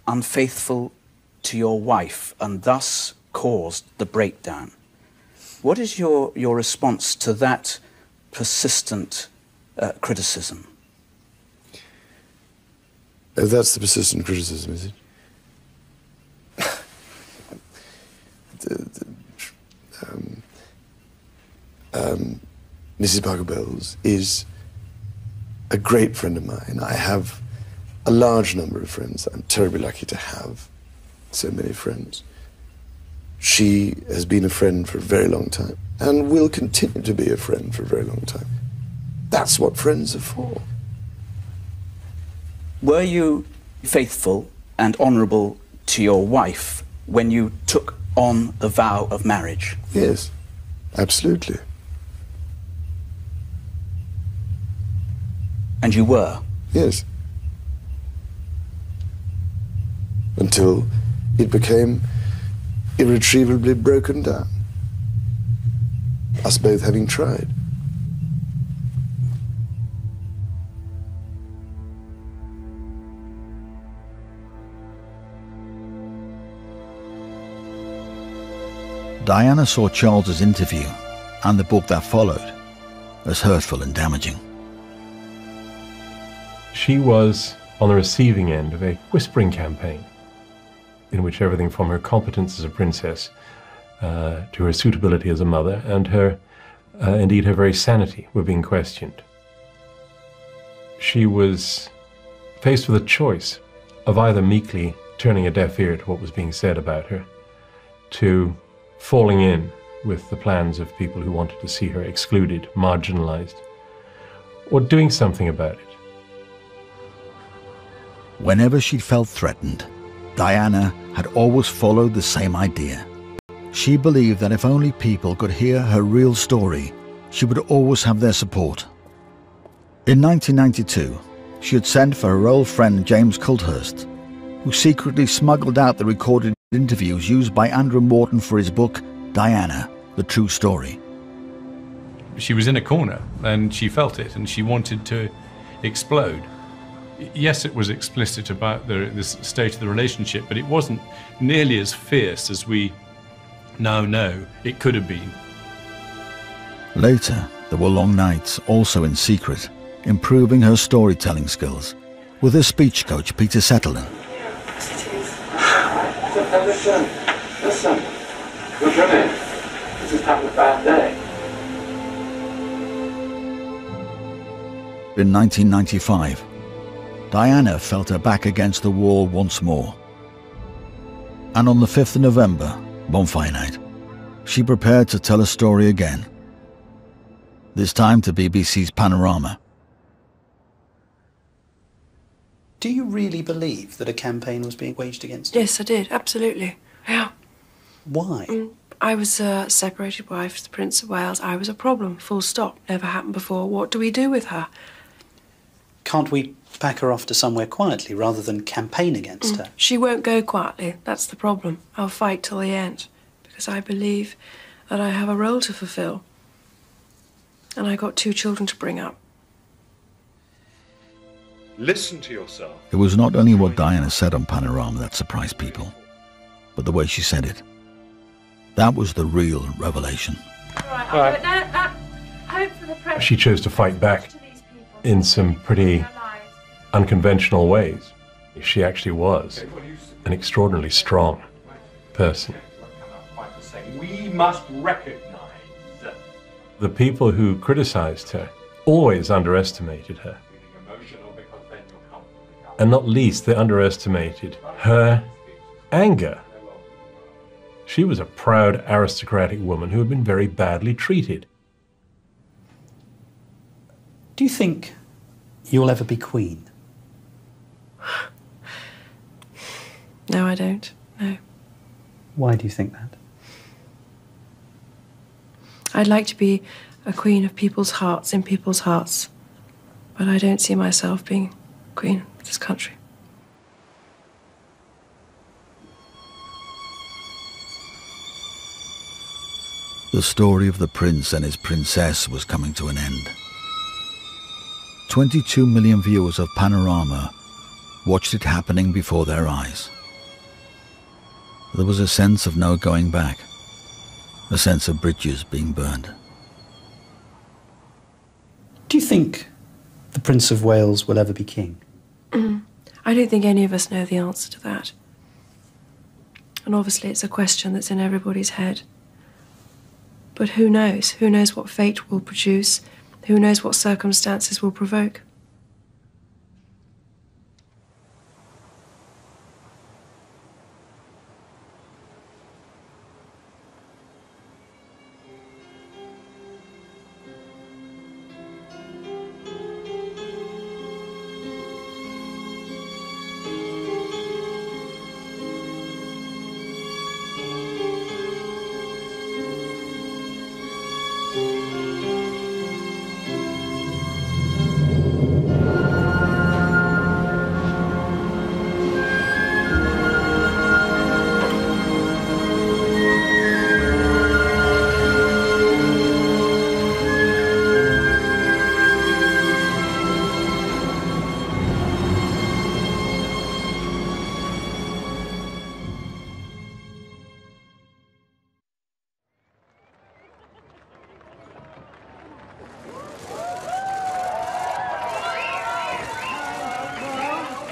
unfaithful to your wife and thus caused the breakdown. What is your response to that persistent criticism? Oh, that's the persistent criticism, is it? Mrs. Parker Bowles is a great friend of mine. I have a large number of friends. I'm terribly lucky to have so many friends. She has been a friend for a very long time and will continue to be a friend for a very long time. That's what friends are for. Were you faithful and honourable to your wife when you took on the vow of marriage? Yes, absolutely. And you were? Yes. Until it became irretrievably broken down. Us both having tried. Diana saw Charles's interview and the book that followed as hurtful and damaging. She was on the receiving end of a whispering campaign in which everything from her competence as a princess to her suitability as a mother and her, indeed her very sanity were being questioned. She was faced with a choice of either meekly turning a deaf ear to what was being said about her, to falling in with the plans of people who wanted to see her excluded, marginalized, or doing something about it. Whenever she felt threatened, Diana had always followed the same idea. She believed that if only people could hear her real story, she would always have their support. In 1992, she had sent for her old friend James Culthurst, who secretly smuggled out the recorded interviews used by Andrew Morton for his book, Diana, The True Story. She was in a corner and she felt it and she wanted to explode. Yes, it was explicit about the state of the relationship, but it wasn't nearly as fierce as we now know it could have been. Later, there were long nights, also in secret, improving her storytelling skills, with her speech coach Peter Settler. Listen, you're dreaming. This is having a bad day. In 1995, Diana felt her back against the wall once more. And on the 5th of November, bonfire night, she prepared to tell her story again. This time to BBC's Panorama. Do you really believe that a campaign was being waged against you? Yes, I did, absolutely. Yeah. Why? I was a separated wife to the Prince of Wales. I was a problem, full stop. Never happened before. What do we do with her? Can't we pack her off to somewhere quietly rather than campaign against her? She won't go quietly. That's the problem. I'll fight till the end, because I believe that I have a role to fulfill. And I got 2 children to bring up. Listen to yourself. It was not only what Diana said on Panorama that surprised people, but the way she said it. That was the real revelation. She chose to fight back in some pretty unconventional ways. She actually was an extraordinarily strong person. We must recognize The people who criticized her always underestimated her. And not least, they underestimated her anger. She was a proud aristocratic woman who had been very badly treated. Do you think you'll ever be queen? No, I don't. No. Why do you think that? I'd like to be a queen of people's hearts, in people's hearts. But I don't see myself being queen of this country. The story of the prince and his princess was coming to an end. 22 million viewers of Panorama watched it happening before their eyes. There was a sense of no going back, a sense of bridges being burned. Do you think the Prince of Wales will ever be king? I don't think any of us know the answer to that. And obviously it's a question that's in everybody's head. But who knows? Who knows what fate will produce? Who knows what circumstances will provoke?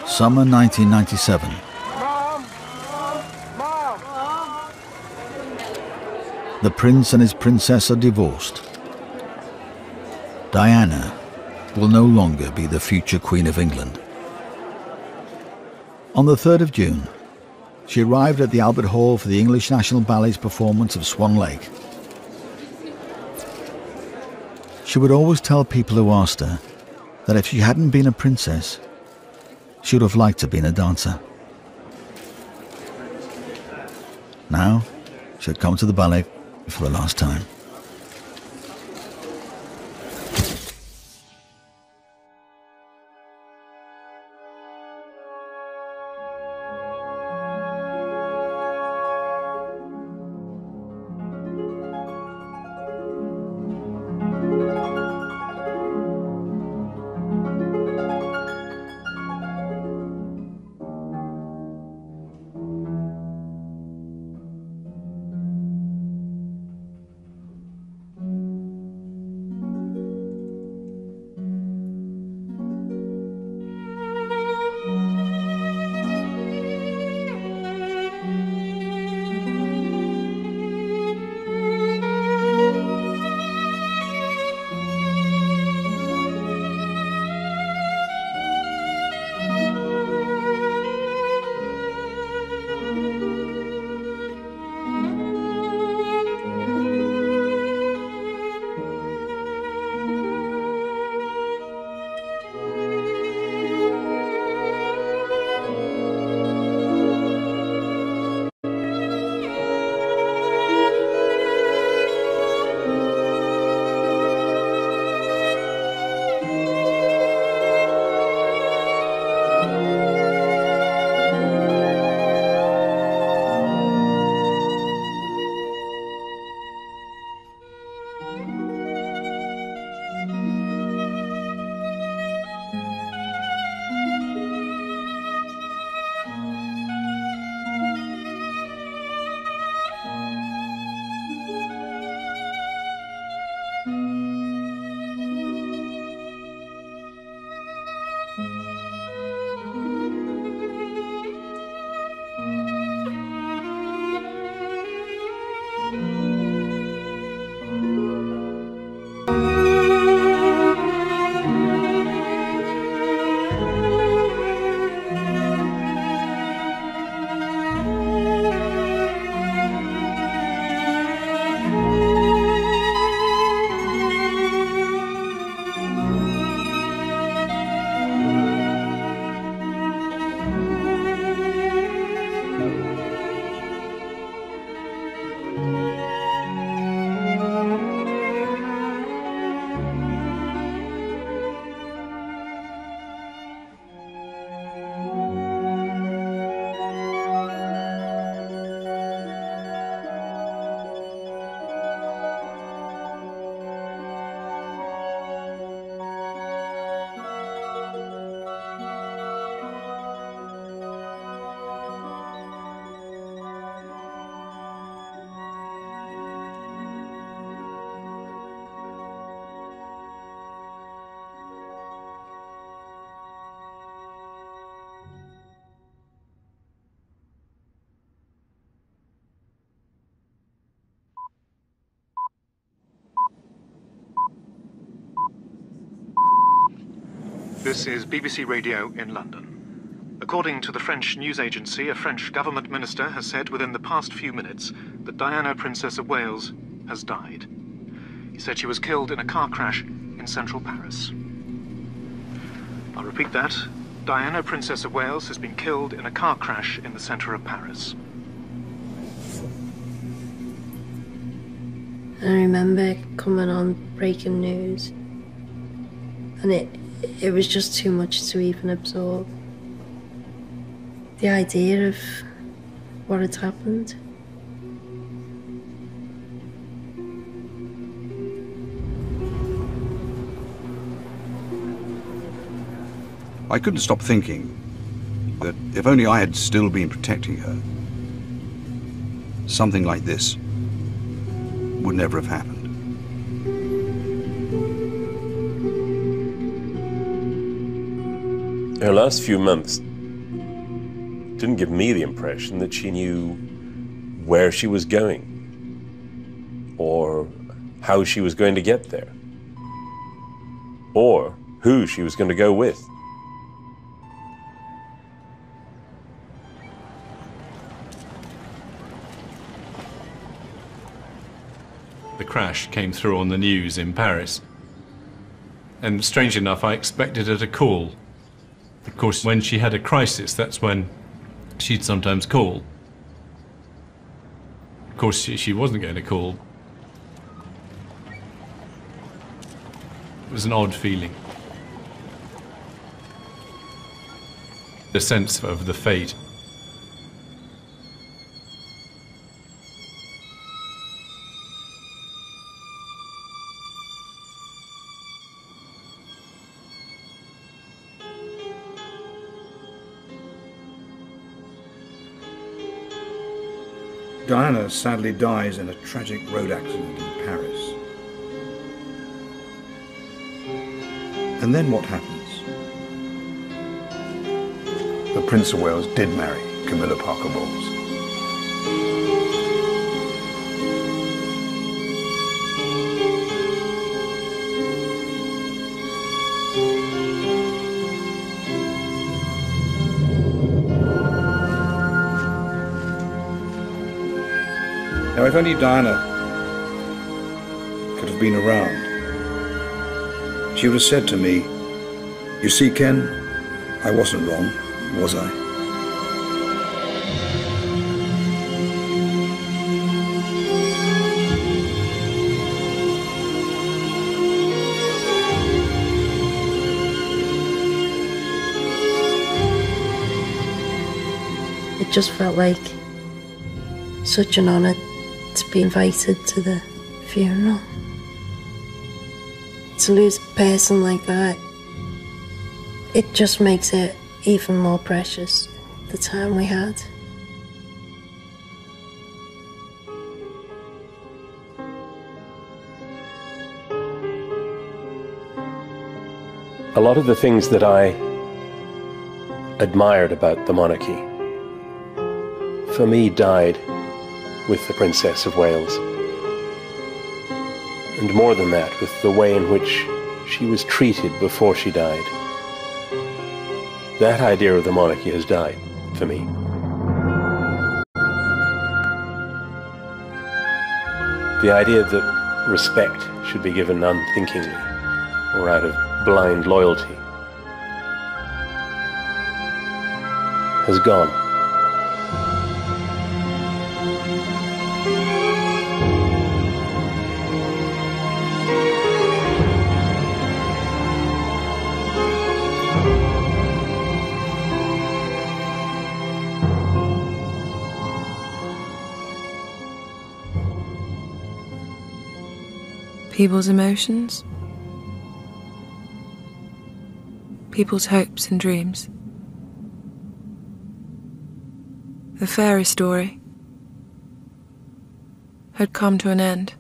Summer 1997. The prince and his princess are divorced. Diana will no longer be the future Queen of England. On the 3rd of June, she arrived at the Albert Hall for the English National Ballet's performance of Swan Lake. She would always tell people who asked her that if she hadn't been a princess, she would have liked to have been a dancer. Now, she had come to the ballet for the last time. This is BBC Radio in London. According to the French news agency, a French government minister has said within the past few minutes that Diana, Princess of Wales, has died. He said she was killed in a car crash in central Paris. I'll repeat that. Diana, Princess of Wales, has been killed in a car crash in the centre of Paris. I remember coming on breaking news, and it was just too much to even absorb. The idea of what had happened. I couldn't stop thinking that if only I had still been protecting her, something like this would never have happened. Her last few months didn't give me the impression that she knew where she was going or how she was going to get there or who she was going to go with. The crash came through on the news in Paris, and strange enough, I expected her to call. Of course, when she had a crisis, that's when she'd sometimes call. Of course, she wasn't going to call. It was an odd feeling. The sense of the fate. Diana sadly dies in a tragic road accident in Paris. And then what happens? The Prince of Wales did marry Camilla Parker Bowles. Now, if only Diana could have been around, she would have said to me, "You see, Ken, I wasn't wrong, was I?" It just felt like such an honour to be invited to the funeral. To lose a person like that, it just makes it even more precious, the time we had. A lot of the things that I admired about the monarchy, for me, died with the Princess of Wales. And more than that, with the way in which she was treated before she died. That idea of the monarchy has died for me. The idea that respect should be given unthinkingly or out of blind loyalty has gone. People's emotions, people's hopes and dreams. The fairy story had come to an end.